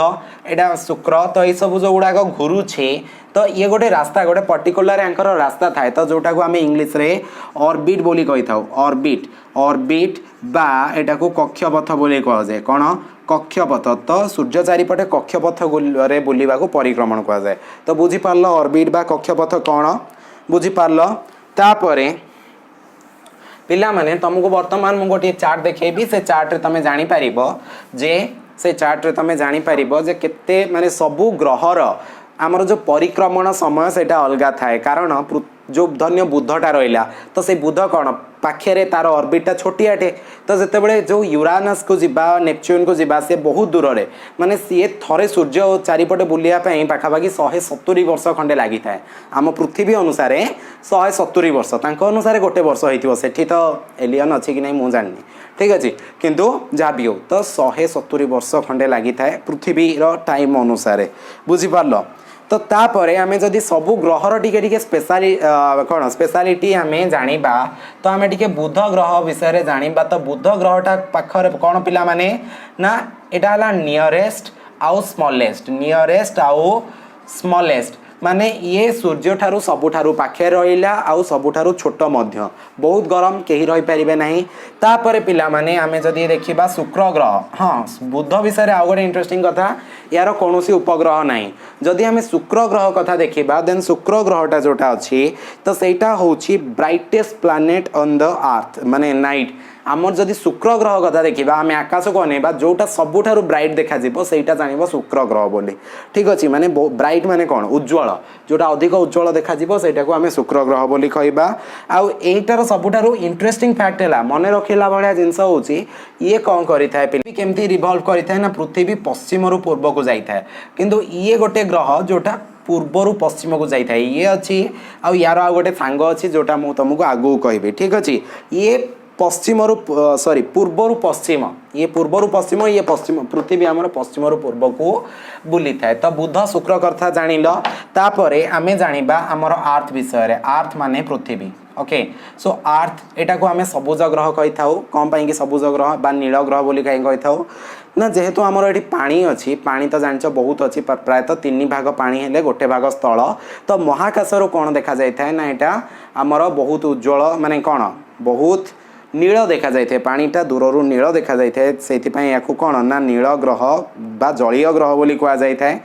एटा शुक्र तो ये सब जो गुड़ाक घुरुछे तो ये गोटे रास्ता गोटे पर्टिकुलर यांकर रास्ता थाए तो जोटा को आम इंग्लीश रे ऑर्बिट बोली कही था ऑर्बिट ऑर्बिट बा एटा को कक्षपथ बोली कह जाए कौन कक्षपथ तो सूर्य चारिपटे कक्षपथ रे बुलवा को परिक्रमण कह जाए तो बुझीपार ऑर्बिट बा कक्षपथ कौन बुझीपार तापरे पिला माने तुमको वर्तमान मु गोटे चार्ट देखेबी से चार्ट रे तमे जानि पारिबो जे से चार्ट रे तमे जानि पारिबो जे केते माने सबु ग्रहर आमर जो परिक्रमण समय सेटा अलगा थाए कारण जो धन्य बुधटा रहिला तो से बुध कौन पाखे तार ऑर्बिटा छोटियाटे तो जितेबाला जो यूरानस को जीवा नेपच्यून को जीवा से बहुत दूर रे माने सी थरे सूर्य चारिपटे बुलियापाई पाखापाखि 170 वर्ष खंडे लगी थाए आम पृथ्वी अनुसार 170 वर्ष अनुसार गोटे वर्ष होती सेठी तो एलियन अच्छी कि नहीं मुझे जानी ठीक अच्छे किंतु जहाँ भी हो तो 170 वर्ष खंडे लगी थाए पृथ्वीर टाइम अनुसार बुझीपार तो तापर आम जदि सबू ग्रहर टिके स्पेशली कौन स्पेशलिटी आम जानिबा तो आम टिके बुध ग्रह विषय जानिबा तो बुध ग्रहटा पाखरे कौन पिला माने ना एटा हला नियरेस्ट आउ स्मॉलेस्ट आउ स्मॉलेस्ट माने ये सूर्य ठारू सबुठारू पाखे रहिला आउ सबुठारू छोट मध्य बहुत गरम कहीं रही पारिबे नहीं तापरे पिला माने आमे जदि देखिबा शुक्र ग्रह हाँ बुध विषय आउ गोटे इंटरेस्टिंग कथा यार कौन उपग्रह नहीं जदि आमे शुक्र ग्रह कथा देखिबा देन शुक्र ग्रहटा जोटा अच्छी तो सेटा होची brightest planet on the earth माने नाइट आमर जदि शुक्र ग्रह कथा देखा आम आकाश को अनेबा जोटा सबुठारु ब्राइट देखा सेटा जान शुक्र ग्रह बोली ठीक अच्छे माने ब्राइट माने कौन उज्ज्वल जोटा अधिक उज्ज्वल देखा सेटा को आम शुक्र ग्रह बोली कहबा आउ एटार सबुठारु इंटरेस्टिंग फैक्ट है मन रखला भाया जिनस होची ये कौन करिथाय पृथ्वी केमती रिवॉल्व करिथाय ना पृथ्वी पश्चिम रु पूर्व को जाइथाय किंतु ये गोटे ग्रह जोटा पूर्वर पश्चिम को जाइए ये अच्छी आउ यार आ गोटे सांग अच्छी जोटा मु तुमको आगू कहबी ठीक अच्छे ये पश्चिम सॉरी पूर्वर पश्चिम ये पूर्वर पश्चिम ये पश्चिम पृथ्वी आमर पश्चिम पूर्व को बुली थाए तो बुध शुक्र कथा जानिल तापरे आमे जानिबा आमर अर्थ विषय अर्थ माने पृथ्वी ओके सो अर्थ एटा को आमे सबुज ग्रह कही था कौन पाई सबुज ग्रह बा नील ग्रह बोली कहीं कही था ना जेहेतु आमर ये पानी अच्छी पानी तो जान बहुत अच्छी प्रायतः 3 भाग पानी हेले गोटे भाग स्थल तो महाकाश कौन देखा जाए ना यहाँ आमर बहुत उज्ज्वल माने कौन बहुत नील देखा जाए पानीटा दूर नील देखा जाए से कौन ना नील ग्रह बा जलीय ग्रह बोली कह जाए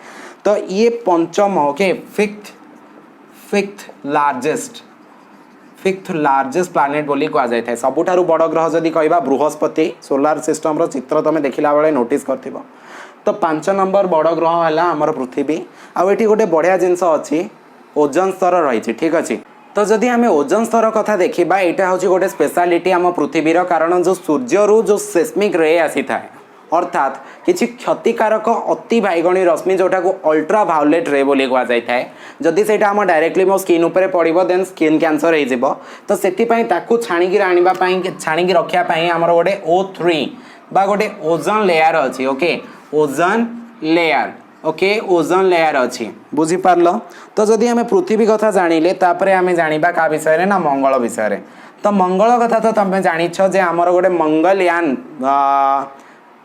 तो ये पंचम ओके फिफ्थ लार्जेस्ट प्लैनेट बोली कह जाए सबुठारु बड़ ग्रह जदि कहबा बृहस्पति सोलार सिस्टम रो चित्र तुम देखला बेले नोटिस करथिबो तो 5 नंबर बड़ ग्रह है आमर पृथ्वी आउ एठी गोटे बढ़िया जिनस अच्छी ओजन स्तर रही ठीक अच्छे तो जदि आम ओजन स्तर कथा देखा यहाँ हूँ गोटे स्पेशलिटी आम पृथ्वीर कारण जो सूर्य रु जो सेस्मिक रे आसी थाए अर्थात किसी क्षतिकारक अति बैगणी रश्मि जोटा को अल्ट्रा भायोलेट रे बोली कह जाए जदि से आम डायरेक्टली मो स्किन उपर पड़ो देन स्किन कैंसर हो तो से छाणिकी छाणिकी रखापी आमर गोटे O3 बा गोटे ओजन लेयर अच्छी ओके ओजन लेयर ओके ओजन लेयर अच्छी बुझीपार तो जदि आम पृथ्वी कथा जानिले तापरे आम जानिबा का विषय ना मंगल विषय तो मंगल कथा तो तुम जानिछ जे आमर गोटे मंगलयान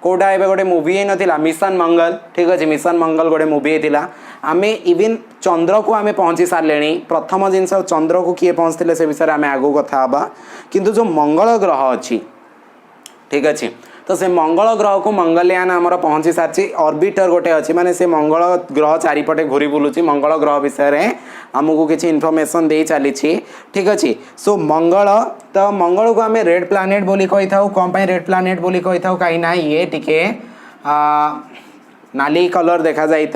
कोटा एबे गोटे मूवी ही नथिला मिशन मंगल ठीक अच्छे मिशन मंगल गोटे मूवी होता आम इवन चंद्र को आम पहुँची सारे प्रथम जिनस चंद्र को किए पहुँचते से विषय आम आगू कथा हाँ किंतु जो मंगल ग्रह अच्छी ठीक अच्छे तो से मंगल ग्रह को मंगलयान आमर पहुँची सारी ऑर्बिटर गोटे अच्छी माने से मंगल ग्रह चारिपटे घूरी बुलूची मंगल ग्रह विषय आमको किसी इनफॉरमेशन दे चली ठीक अच्छे सो मंगल तो मंगल को आम रेड प्लैनेट बोली कही था कौन पाई रेड प्लैनेट बोली कही था कहीं ना ये टिके नाली कलर देखा जाए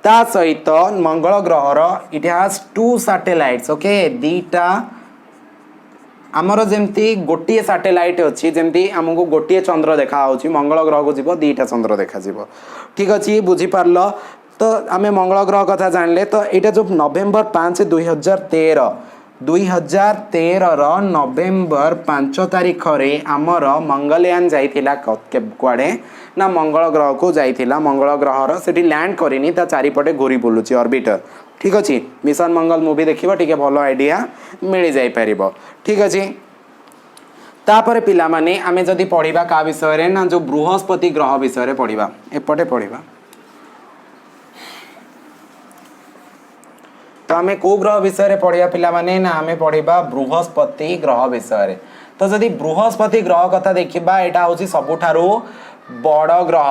ता सहित मंगल ग्रहर इट हैज 2 सैटेलाइट्स ओके दीटा आमर जमती गोटे सैटेलाइट अच्छी जमती आमको गोटे चंद्र देखा मंगल ग्रह को जीव दीटा चंद्र देखा ठीक अच्छे बुझीपार तो आम मंगल ग्रह कथा जानले तो यहाँ जो नवेम्बर 5 2013 नवेम्बर 5 तारीख रे आमर मंगलयान जाइथिला कुआडे ना मंगल ग्रह को जाइथिला मंगल ग्रहर से लैंड करनी ता चारिपटे घूरी बुलूची ऑर्बिटर ठीक अच्छे मिशन मंगल मूवी देखिबो टिके भल आइडिया मिल जाई परिबो ठीक अच्छे तापर पिला माने आमे जदि पढ़िबा का विषय रे ना जो बृहस्पति ग्रह विषय रे पढ़िबा एपटे पढ़िबा तो आमे को ग्रह विषय रे पढ़िया पिला माने ना आमे पढ़िबा बृहस्पति ग्रह विषय रे तो जदि बृहस्पति ग्रह कथा देखिबा एटा होची सबुठारो बड़ ग्रह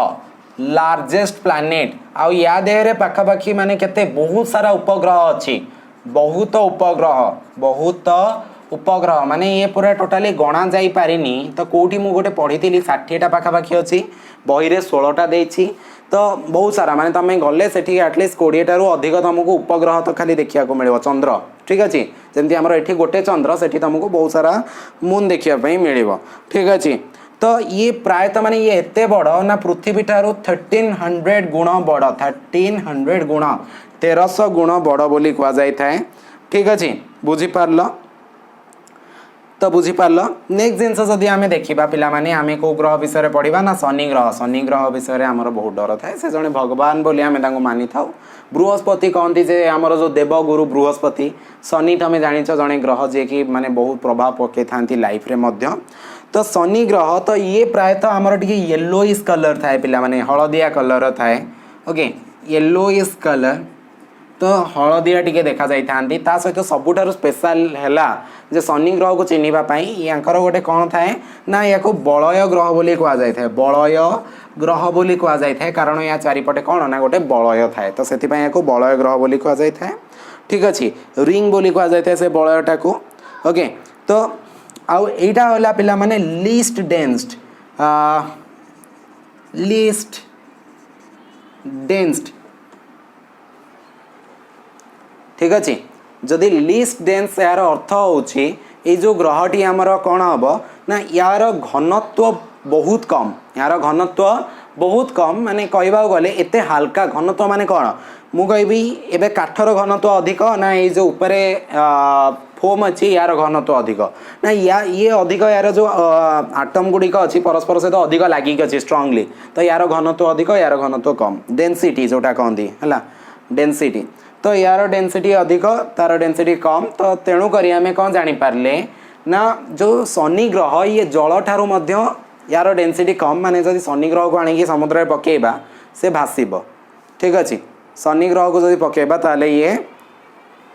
लार्जेस्ट प्लैनेट आ या देहरे पाखापाखि माने केते बहुत सारा उपग्रह अच्छी बहुत उपग्रह माने ये पूरा टोटाली गणा जाई पारिनी तो कोठी मु गोटे पढ़ी 60टा पाखापाखि अच्छी बही रे 16टा देछि तो बहुत सारा माने तमें गले सेठी एटलिस्ट 20टा रु अधिक तुमको उपग्रह तो खाली देखिया को मिलिबो चंद्र ठीक अच्छे जमती आमर एठी गोटे चंद्र सेठी तुमको बहुत सारा मून देखिया पई मिलिबो ठीक अच्छे तो ये प्रायतः माने ये एते बड़ ना पृथ्वी ठारू 1300 गुण बड़ 1300 गुण 1300 गुण बड़ बोली कह जाय थाए ठीक अच्छे बुझी पारल तो बुझी पारल नेक्स्ट जिनस जदि आमे देखिबा पिला माने आमे को ग्रह विषय रे पढ़िबा ना शनि ग्रह विषय रे हमर बहुत डर थाए से जने भगवान बोली आमे तांको मानि थाउ बृहस्पति कहती जे आमर जो देव गुरु बृहस्पति शनि तमें जानिछ जने ग्रह जे कि माने बहुत प्रभाव पके थांती लाइफ रे मध्य तो शनि ग्रह तो ये प्रायतः आमर टिके येलोइश कलर थाए पिला माने हलदिया कलर थाए ओके येलोइश कलर तो हलदिया टिके देखा जाई थांती ता सहित सबुठारु स्पेशल हैला जे शनि ग्रह को चिन्हिबा पई यांकर गोटे कोन थाए ना याको बलय ग्रह बोली कहा जाय थाए बलय ग्रह बोली कहा जाय थाए कारण या चारिपटे कोन ना गोटे बलय थाए तो सेति पई याको बलय ग्रह बोली कहा जाय थाए ठीक अछि रिंग बोली कहा जाय थाए से बलयटा को ओके तो आउ एटा होला पिला माने लीस्ट डेंस्ड ठीक अच्छे जदि लीस्ट डेंस यार अर्थ होची ये जो ग्रहटी आमर कौन हम ना यार घनत्व बहुत कम यार घनत्व बहुत कम माने कहवा गले एते हल्का घनत्व माने कौन मु कहबी एबे काठर घनत्व अधिक ना ये जो ऊपरे फोम अच्छी यार घनत्व अधिक ना ये अधिक यार जो आटम गुड़िक अच्छी परस्पर सहित अधिक लागिक अच्छी स्ट्रांगली तो यार घनत्व अधिक यार घनत्व कम डेंसिटी जोटा कहती है डेंसिटी तो यार डेंसिटी अधिक तार डेंसिटी कम तो तेणु करी आमे कौन जानी पारले ना जो शनि ग्रह ये जल ठारू मध्य यार डेंसिटी कम माने जदि शनि ग्रह को आनिकी समुद्र में पकेबा से भासीबो ठीक अच्छे शनि ग्रह को जदि पकेबा ताले ये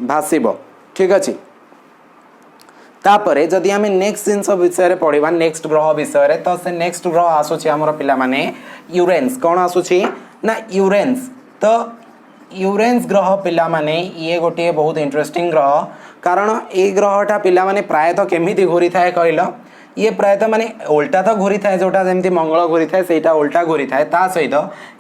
भासीबो ठीक अच्छे तापरे जदि आमे नेक्स्ट जिनस विषय रे पढ़िबा नेक्स्ट ग्रह विषय रे तो से नेक्स्ट ग्रह आसुची हमर पिला माने यूरेनस कौन आसुची ना यूरेनस तो यूरेनस ग्रह पिला माने ये गोटे बहुत इंटरेस्टिंग ग्रह कारण ये ग्रहटा पिला माने प्रायतः केमिति घूरी थाए कहल ये प्रायतः माने उल्टा तो घूरी थाए जोटा जमती मंगल घूरी थाए सेटा उल्टा घूरी थाए ता सहित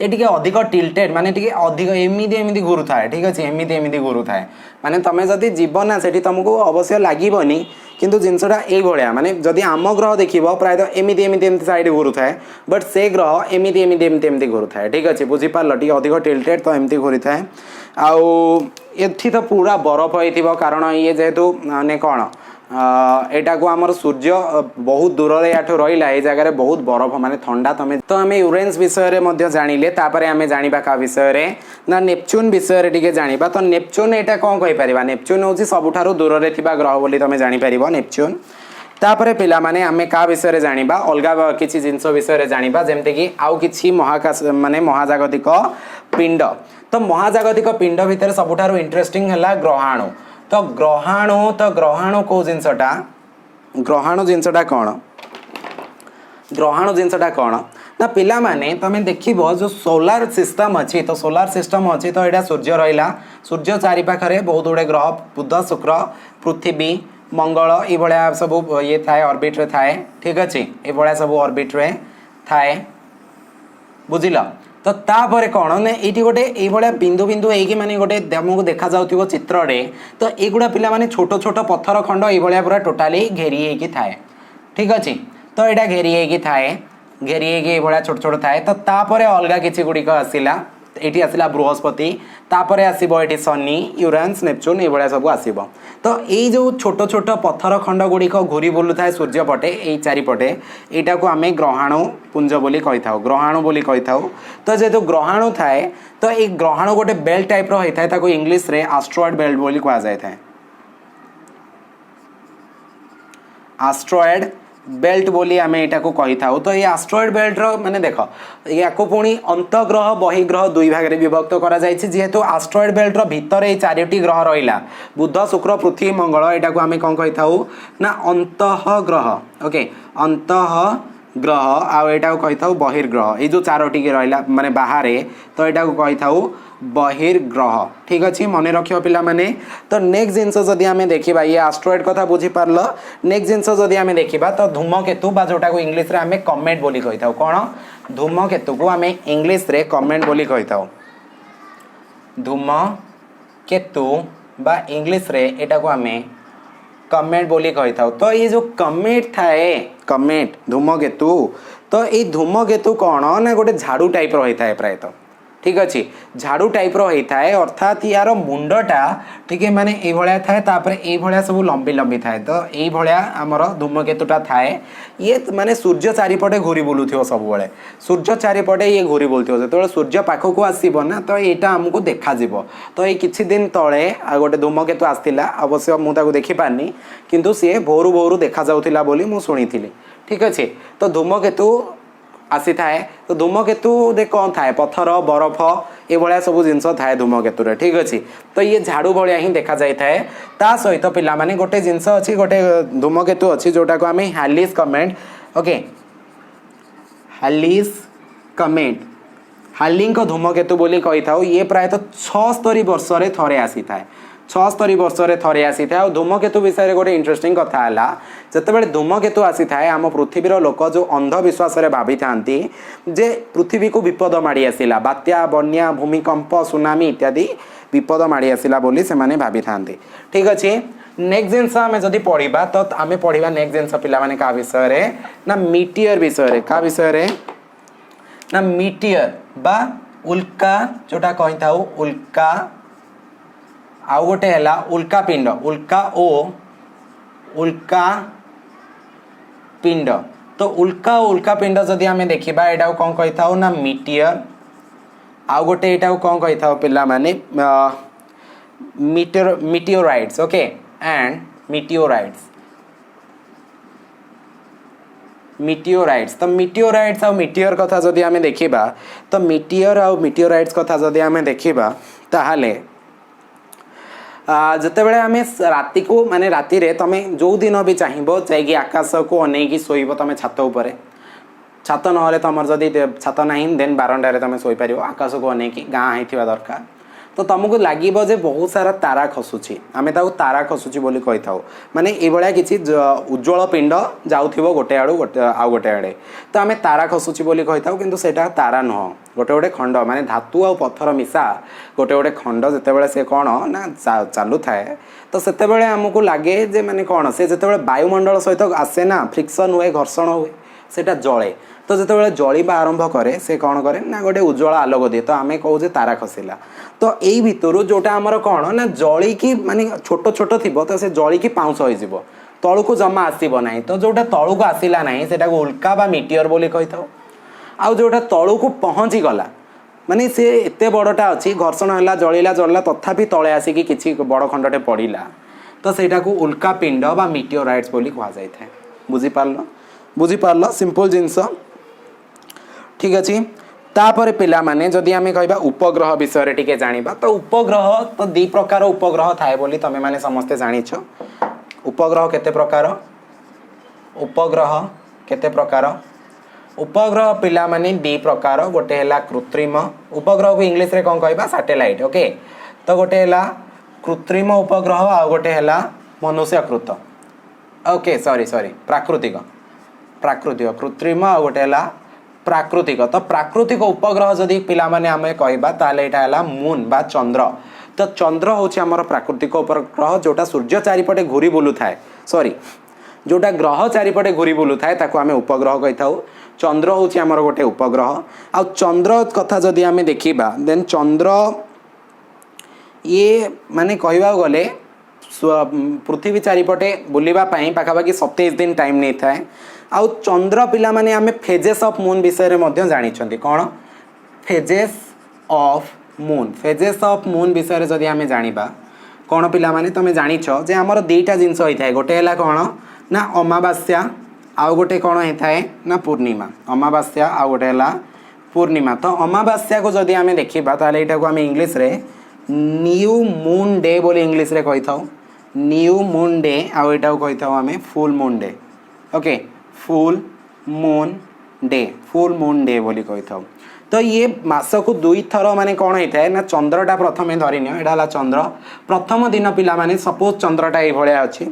ये टिके अधिक टिल्टेड माने टिके अधिक एमिति एमिति घूरू थाए ठीक अच्छे एमिति एमिति घूरू थाए माने तमे जदि जीव ना सेठी तुमको अवश्य लागबनी किंतु जिनसटा ए भलिया माने जदि आम ग्रह देखिबो प्रायतः एमिति एमिति एमिति साइड घूरू थाए बट से ग्रह एमिति एमिति एमिति एमिति घूरू थाए ठीक अच्छे बुझी पारल टिके अधिक टिल्टेड तो एमिति घूरी थाए आउ एठी तो पूरा बरफ होइथिबो कारण ये जेहेतु माने कोन एटा को आमर सूर्य बहुत दूर रे याठो रहिला ए जगह रे बहुत बरफ माने ठंडा तमे तो आमे यूरेनस विषय रे मध्य जानिले तापरे आमे जानिबा का विषय रे ना नेपच्यून विषय रे टिके जानिबा तो नेपच्यून एटा कोन कहि परिबा नेपच्यून होची सबुठारो दूर रे थिबा ग्रह बोली तमे जानि परिबो नेपच्यून तापरे पिला माने आमे का विषय रे जानिबा अलगा किछि जिंस विषय रे जानिबा जेमते कि आउ किछि महाकाश माने महाजागतिक पिंड तो महाजागतिक पिंड भितर सबुठारो इंटरेस्टिंग हला ग्रहाणु तो ग्रहाणु को जिनसटा ग्रहाणु जिनसटा कौन ना पिला माने तमे देखिबो जो सोलार सिस्टम अच्छी तो सोलार सिस्टम अच्छी तो एटा सूर्य रहिला सूर्य चारि पाखरे बहुत गुडे ग्रह बुध शुक्र पृथ्वी मंगल ये भलिया सब ये थाए ऑर्बिट रे थाए ठीक अच्छे ये भलिया सब ऑर्बिट रे थाए बुझिल तो तापर कौन ना ये गोटे ये बिंदु बिंदु होगी माने गोटे आमको देखा जाउथिबो चित्र रे तो एगुड़ा पिला माने छोट छोट पत्थर खंड ये पूरा टोटाली घेरी होगी थाए ठीक अच्छे तो यहाँ घेरी होगी थाए घेरी होगी ये छोट छोट थाए तो तापर अलग किसी गुड़िक आसला ये आसला बृहस्पति तापर आसो ये शनि यूरानस नेपच्यून ये सब आसो तो ये जो छोट छोट पत्थर खंड गुड़िक घूरी बुलू था सूर्य पटे ये चारिपटे यहाँ को आम ग्रहाणु पुंज बोली कही था ग्रहाणु बोली कही था तो जेहेतु ग्रहाणु थाए तो ये ग्रहाणु गोटे बेल्ट टाइप रही था इंग्लीश रे एस्ट्रॉयड बेल्ट बोली कहा जाए था एस्ट्रॉयड बेल्ट बोली आम यहाँ को कही था तो ये एस्ट्रॉयड बेल्ट रो माने देख या पुणी अंतग्रह बहिग्रह दुई भाग में विभक्त करा जायछि जेहेतु एस्ट्रॉयड बेल्ट रो भितर ये चारोटी ग्रह रहिला बुध शुक्र पृथ्वी मंगल यहाँ को आम कौन कही था ना अंतःग्रह ओके अंतः ग्रह आटा को कही था बहिर्ग्रह ये जो चारोटी रहा माने बाहर तो यहाँ को कही था बहिर्ग्रह ठीक अच्छे मन रख पिला माने तो नेक्स्ट जिनस जदि आम देखा ये एस्ट्रॉयड कथा बुझी पार्ल नेक्स्ट जिनस जदि आम देखा तो धूमकेतु बा जोटा को इंग्लीश रे आम कमेट बोली कही था कौन धूमकेतु को आम इंग्लीश रे कमेट बोली कही था धूमकेतु बा इंग्लीश रे एटा को आम कमेट बोली कही था तो ये जो कमेट थाए कमेट धूमकेतु तो ये धूमकेतु कौन ना गोटे झाड़ू टाइप रही था प्रायतः ठीक अच्छे झाड़ू टाइप रही है अर्थात यार मुंडटा ठीक है माने ये भाया थाए तापर ये सब लंबी लंबी थाए तो ये आमर धूमकेतुटा थाए ये माने सूर्य चारिपटे घूरी बुलूथिव सब बेले सूर्य चारिपटे ये घूरी बुलूथिव जो सूर्य पाखक आसब ना तो यहाँ आमको देखा तो ये किछि दिन तले गोटे धूमकेतु आसला अवश्य मुझे देखी पारनी किंतु सी भोरू भोरू देखा जाउथिला बोली मु सुनी ठीक अच्छे तो धूमकेतु आसी थाए तो धूमकेतु दे कौन थाए पत्थर बरफ ये भाया सब जिनस थाए धूमकेतु रे ठीक अच्छे तो ये झाड़ू भाया ही देखा जाए थाए ता सहित पिला माने गोटे जिनस अच्छी गोटे धूमकेतु अच्छी जोटा को आम हालिस कमेट ओके हालिस कमेट हालिंग धूमकेतु बोली कही था ये प्रायतः 76 वर्ष थे आसी थाए 76 वर्ष थे आसी था धूमकेतु विषय में गोटे इंटरेस्टिंग कथा है जितेबाला धूमकेतु आसी थाए आम पृथ्वीर लोक जो अंधविश्वास भावी था जे पृथ्वी को विपद माड़ी आसला बात्या बन्या भूमिकंप सुनामी इत्यादि विपद माड़ी आसला बोली से माने भावी था ठीक अच्छे नेक्स्ट जिनस आम जदि पढ़ा तो आम पढ़ा नेक्स्ट जिनस पिला क्या विषय ना मीटियर विषय क्या विषय ना मीटियर बा उल्का जोटा कही था उल्का आउ गोटे है उल्का पिंड उल्का ओ उल्का पिंड तो उल्का पिंड जदि आम देखा यहाँ कौन कही था ना मीटियर आउ गोटे यहाँ कौन कही था पिला माने मीटियोराइट्स ओके एंड मीटियोराइट्स तो मीटियोराइट्स आ मीटियर कथा जदि आम देखा तो मीटियर आ मीटियोराइट्स कथा जदि आम देखा ताहले जिते बड़े आम राति को माने राति रे तमे जो दिन भी चाहिए जाइए आकाश को अनेक शोब तुम छात उपरे छात ना तुम जदि छात ना देन बारंडारे तुम शोपार आकाश को अनेक गाँ होता दरकार तो तुमको लगे जे बहुत सारा तारा खसुची आम तारा खसुची बोली कही था माने ये किसी उज्जवल पिंड जाऊथिबो गोटे आड़ू गोटे आउ गोटे आड़े तो आम तारा खसुची बोली कही था किंतु सेटा तारा नुह गोटे गोटे खंड माने धातु आ पत्थर मिसा गोटे गोटे खंड जितेबाला से कौन ना चालू थाए तो सेतेबेले आमको लगे जे माने कौन से जितेबाला वायुमंडल सहित आसे ना फ्रिक्शन हुए घर्षण हुए सेटा जले तो जितेबाला जलिबा आरंभ करे से कौन करे ना गोटे उज्जवल आलोक दिए तो आम कहूँ तारा खसला तो यही भितर जोटा आमर कौन ना जलिकी माने छोट छोट थी तो से जलिकी पाउंस हो तलू को जमा आसब ना तो जोटा तलू को आसला ना से उल्का बा मीटियर बोली कही था आउ जोटा तलू को पहुँची गला माने से एते बड़टा अच्छी घर्षण है जलिला जलिला तथापि तले आसिकी किसी बड़ खंडटे पड़ा तो सेटा को उल्का पिंड बा मीटियोराइट्स बोली कहा जाए बुझीपार सिंपल जिनस ठीक अच्छे तापर पिला माने जदि आम कह उपग्रह विषय टिके जानिबा तो उपग्रह तो दी प्रकार उपग्रह थाए बोली तमे माने समस्ते जानिछ उपग्रह केते प्रकार उपग्रह पिला माने दी प्रकार गोटे हैला कृत्रिम उपग्रह को इंग्लिश रे कौन कहबा सैटेलाइट ओके तो गोटे हैला कृत्रिम उपग्रह आ गोटे हैला मनुष्यकृत ओके सॉरी प्राकृतिक कृत्रिम आ गोटे हैला प्राकृतिक तो प्राकृतिक उपग्रह जदि पिला माने आमे कहबा ताले एटा हला मून बा चंद्र तो चंद्र होछि हमर प्राकृतिक उपग्रह जोटा सूर्य चारिपटे घूरी बुलु थाए सॉरी जोटा ग्रह चारिपटे घूरी बुलु थाए ताको आमे उपग्रह कहिथाउ चंद्र होछि हमर गोटे उपग्रह आ चंद्र कथा जदि आमे देखिबा देन चंद्र ये माने कहबा गले पृथ्वी चारिपटे बुलिबा पई पाखापाखि 27 दिन टाइम नहीं थाए आउ चंद्र पिला माने आमे फेजेस ऑफ मून विषय रे मध्य जानि छथि कोन फेजेस ऑफ मून विषय रे जदि आमे जानिबा कोन पिला माने तमे जानि छ जे हमर दुईटा जिंस होई थाए गोटे हला कोन ना अमावास्या आउ गोटे कोन होई थाए ना पूर्णिमा अमावास्या आउ गोटे हला पूर्णिमा तो अमावास्या को जदि आमे देखिबा ताले एटा को आमे इंग्लिश रे न्यू मून डे बोली इंग्लिश रे कहि थाउ न्यू मून डे आउ एटा को कहि थाउ आमे full moon day okay full moon day बोली कहि थाउ तो ये मास को दुई थर माने कौन होता है ना चंद्रटा प्रथम धरिन एटा चंद्र प्रथम दिन पिला माने सपोज चंद्रटा ये भाया अच्छी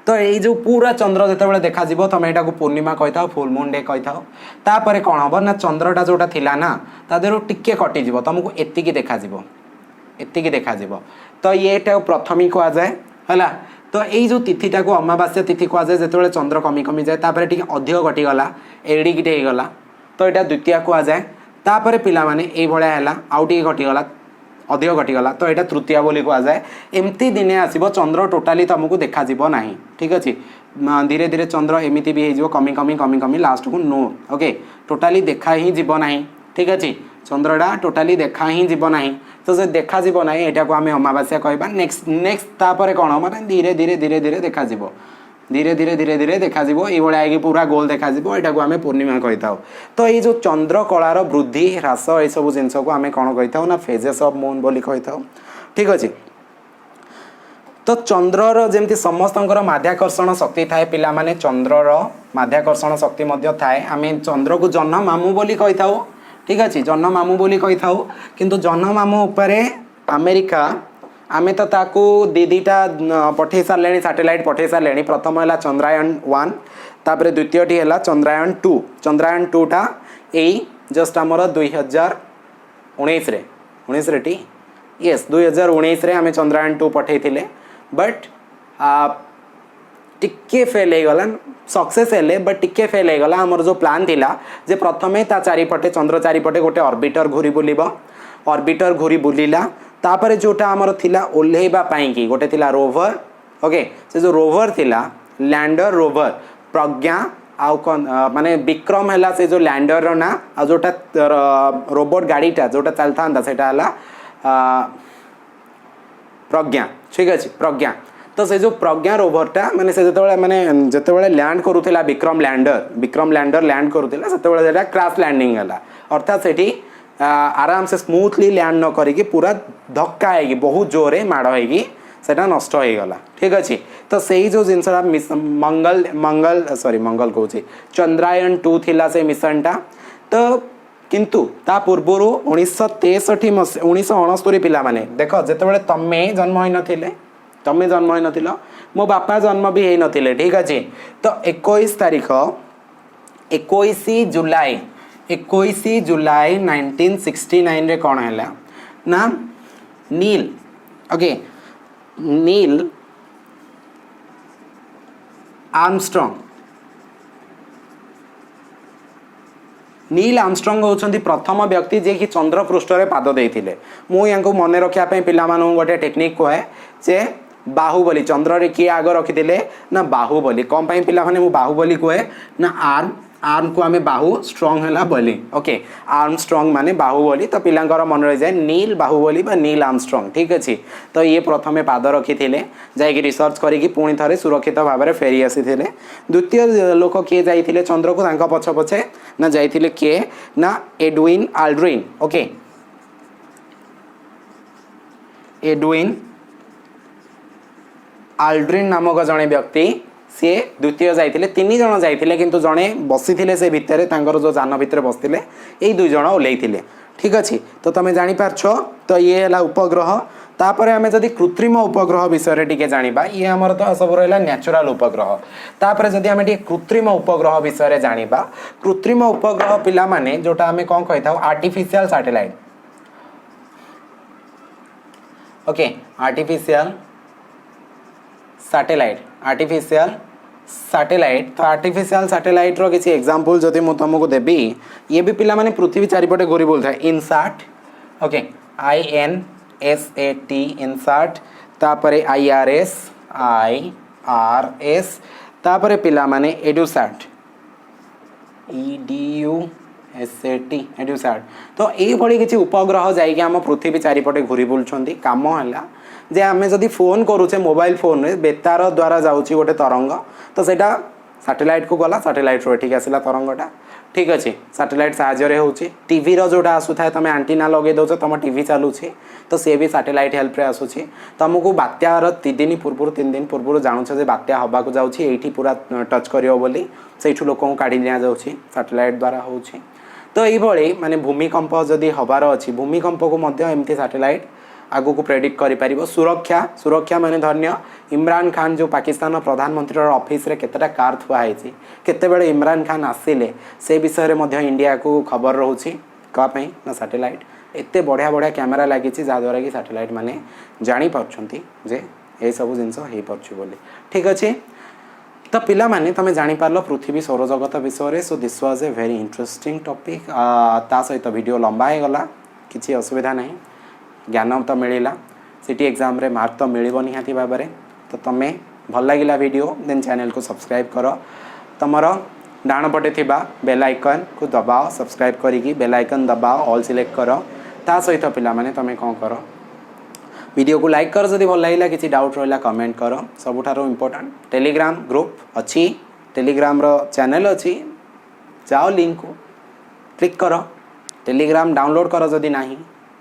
तो ये जो पूरा चंद्र जिते देखा तुम यहाँ पूर्णिमा कही था फुल मून डे कही तापर कौन हम ना चंद्रटा जोटा थिला ना ता देहरु टिके कटिज तुमको एतिकी देखा तो ये प्रथमी कह जाए है तो यही जो तिथिटा को अमावास्या तिथि कह जाए जो चंद्र कमी कमी जाए तापर टिके अधिक कटिगला एडिकिटे होगला तो यहाँ द्वितीय कह जाए तापर पिला माने ए भळ्या हैला आउ टिके कटिगला अधिक कटिगला तो यहाँ तृतीय बोली कह जाए एमती दिने आसीबो चंद्र टोटाली तुमको देखा जीवो नाही ठीक अच्छे धीरे धीरे चंद्र एमती भी हो कमी लास्ट को नो ओके टोटाली देखा ही जीव नाही ठीक अच्छे चंद्रटा टोटाली देखा ही जीव नाही तो से देखा जीव नाही एटा को आमे अमावास्या कहबा नेक्स्ट तापर कोन माने धीरे धीरे देखा जीवो धीरे धीरे देखा ये पूरा गोल देखा यहाँ को आम पूर्णिमा कही था तो ये जो चंद्र कलार वृद्धि ह्रास ये सब जिन को आम कौन कही था ना फेजेस ऑफ मून बोली कही था ठीक अच्छे तो चंद्रर जमी समस्त माध्याकर्षण शक्ति थाए पिला माने चंद्रर माध्याकर्षण शक्ति थाए आम चंद्र को जन्म मामू बोली कही था ठीक अच्छे जन्म मामू बोली कही था किंतु जन्म मामू उपरे अमेरिका आमे तो ताकू दीटा पठे सारे सैटेलाइट पठे सारे प्रथम है चंद्रायन 1 तापर द्वितीयटी है चंद्रायन 2 टा यही जस्ट आमर 2019 रे टी यस 2019 रे आमे चंद्रायन 2 पठे बट टिके फेल हो गला सक्सेस हेले बट टिके फेल हो गला आमर जो प्लान थिला जे प्रथमे ता चारिपटे चंद्र चारिपटे गोटे ऑर्बिटर घूरी बुलिबो ऑर्बिटर घूरी बुलिला तापर जोटा आमर थिला ओल्हेबा पाई की गोटे थिला रोवर ओके से जो रोवर थिला लैंडर रोवर प्रज्ञा आउ माने विक्रम हैला से जो लैंडर रो ना आ जोटा रोबोट गाड़ीटा जोटा चलता सेटा हैला प्रज्ञा ठीक अच्छे प्रज्ञा तो से जो प्रज्ञा रोवरटा माने से जेतेबेले लैंड करूथिला विक्रम लैंडर लैंड करूथिला सेतेबेले जेटा क्रैश लैंडिंग हैला अर्थात सेठी आराम से स्मूथली लैंड न करिकी पूरा धक्का है बहुत जोरे माड़ होगी सेटा नष्ट हो गला ठीक अच्छे तो सही जो जिनसा मंगल मंगल कहूँ चंद्रायन 2 थिला से मिशनटा तो किंतु ता पूर्वर 1963 पिला माने देख जितेबाला तमे जन्म हो नथिल मो बापा जन्म भी हो नथिले ठीक अच्छे तो 21 तारीख 21 जुलाई 1969 रे कौन है ना नील ओके नील आर्मस्ट्रंग होउछंती प्रथम व्यक्ति जे कि चंद्र पृष्ठ रे पाद देइथिले मु यांको मने रखिया पे पिला मानु गोटे टेक्निक कहे जे बाहुबली चंद्र रे किए आग रखिथिले ना बाहुबली कम पई पिला माने मु बाहुबली कहे ना आर्म को आमे बाहु स्ट्रॉन्ग हैला बोली ओके आर्म स्ट्रॉन्ग माने बाहुबली तो पिलांकर मन रही जाए नील बाहुबली बा नील आर्मस्ट्रॉन्ग ठीक अच्छे तो ये प्रथमे पाद रखी जाकि रिसर्च करी पुणी थे सुरक्षित भाव में फेरी आसी द्वितीय लोक किए जाइए चंद्र को तांका पछ पछे ना जाइए किए ना Edwin Aldrin okay Edwin Aldrin नामक जड़े व्यक्ति सी द्वितीय जाइए 3 जन जाइए किंतु जड़े बसी से भितर जो जान भितर बसते यही 2 जन ओल्लैथिले ठीक अच्छे तो तुम जापारछ तो ये है उपग्रह तापर आम जदि कृत्रिम उपग्रह विषय टी जाना ये आमर तो सब रहा न्याचुराल उपग्रह तापर जदि आम कृत्रिम उपग्रह विषय जाना कृत्रिम उपग्रह पिला माने जोटा आम कौन कही था artificial satellite okay artificial satellite तो आर्टिफिशियल सैटेलाइट रो किसी एग्जांपल जदि मु तुमको देबी ये भी पिला माने पृथ्वी चारिपटे घूरी बोलता है इनसाट ओके INSAT इनसाट तापरे IRS तापरे पिला माने एडुसाट EDUSAT एडुसाट तो ये भली किसी उपग्रह जाइए आम पृथ्वी चारिपटे घूरी बुलुंट काम है जे आम जदि फोन करुचे मोबाइल फोन रे बेतार द्वारा जाऊँगी गोटे तरंग तो सेटा सैटेलाइट को गला सैटेलाइट रो ठीक आसला तरंगटा ठीक अच्छे सैटेलाइट साहाय्य होची टीवी रो जोटा आसुଥାଏ तमे एंटीना लगे दउछ तम टीवी चालुछि तो से भी सैटेलाइट हेल्प रे आसुछि तुमको बात्यार 3 दिन पूर्व जानूछ जे बात्या हबा को जाउछि एठी पूरा टच करियो बोली सेठु लोक को काढी लिया जाउछि सैटेलाइट द्वारा होछि तो एई भली माने भूमिकंप जदि हबार अछि भूमिकंप को मध्य एमती सैटेलाइट आगु को प्रेडिक्ट करि परिबो सुरक्षा माने धन्य इमरान खान जो पाकिस्तान प्रधानमंत्री ऑफिस रे केतेटा कार थुआ है केते बेले इमरान खान आसिले से विषय रे मध्य इंडिया को खबर रहउछि का पई ना सैटेलाइट एते बढ़िया बढ़िया कैमरा लागि छि जा द्वारा कि सैटेलाइट माने जानि पाउछंती जे ए सब जिंस हे परछु बोली ठीक अछि तो पिला माने तमे जानि पारलो पृथ्वी सौरजगत विषय रे सो this was a very interesting topic ता सहित वीडियो लंबा हे गला किछि असुविधा नहीं ज्ञान तो मिलला सिटी एग्जाम रे मार्क तो मिलिबो निहाती भाबरे तो तमे भल लागिला वीडियो देन चैनल को सब्सक्राइब करो तमर डाण पटे थिबा बेल आइकन को दबाओ सब्सक्राइब करिकी बेल आइकन दबाओ ऑल सिलेक्ट करो ता सहित पिला माने तमे कोन करो वीडियो को लाइक करो जदि भल लागिला किछि डाउट रहला कमेंट करो सबुठारो इंपोर्टेंट टेलीग्राम ग्रुप अछि टेलीग्राम रो चैनल अछि जाओ लिंक को क्लिक करो टेलीग्राम डाउनलोड करो जदि नाही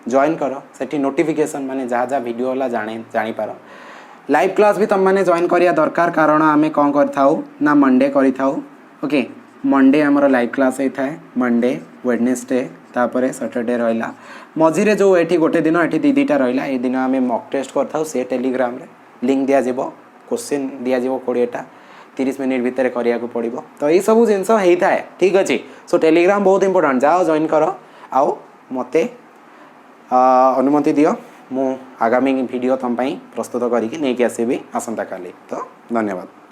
जॉइन करो सेठी नोटिफिकेशन माने जहाँ जहाँ वीडियो होला जानी लाइव क्लास भी तुम मैंने जॉइन करिया दरकार कारण आमे कौन कर ना मंडे करिथाउ ओके मंडे आमर लाइव क्लास होता है मंडे वेडनेसडे तापर सैटरडे रहा मझीरे जो एठी गोटे दिन एठी दी दीटा रहा ये दिन आम मॉक टेस्ट करथाउ से टेलीग्राम रे लिंक दिया जिवो क्वेश्चन दिया जिवो 20टा 30 मिनिट भितर करिया को पड़िबो तो ये सब जिनस होता है ठीक अच्छे सो टेलीग्राम बहुत इंपोर्टेंट जाओ जॉइन करो आओ मते अनुमति दियो मु आगामी वीडियो तुम प्रस्तुत करके नहीं आसबि आसंता काली तो धन्यवाद।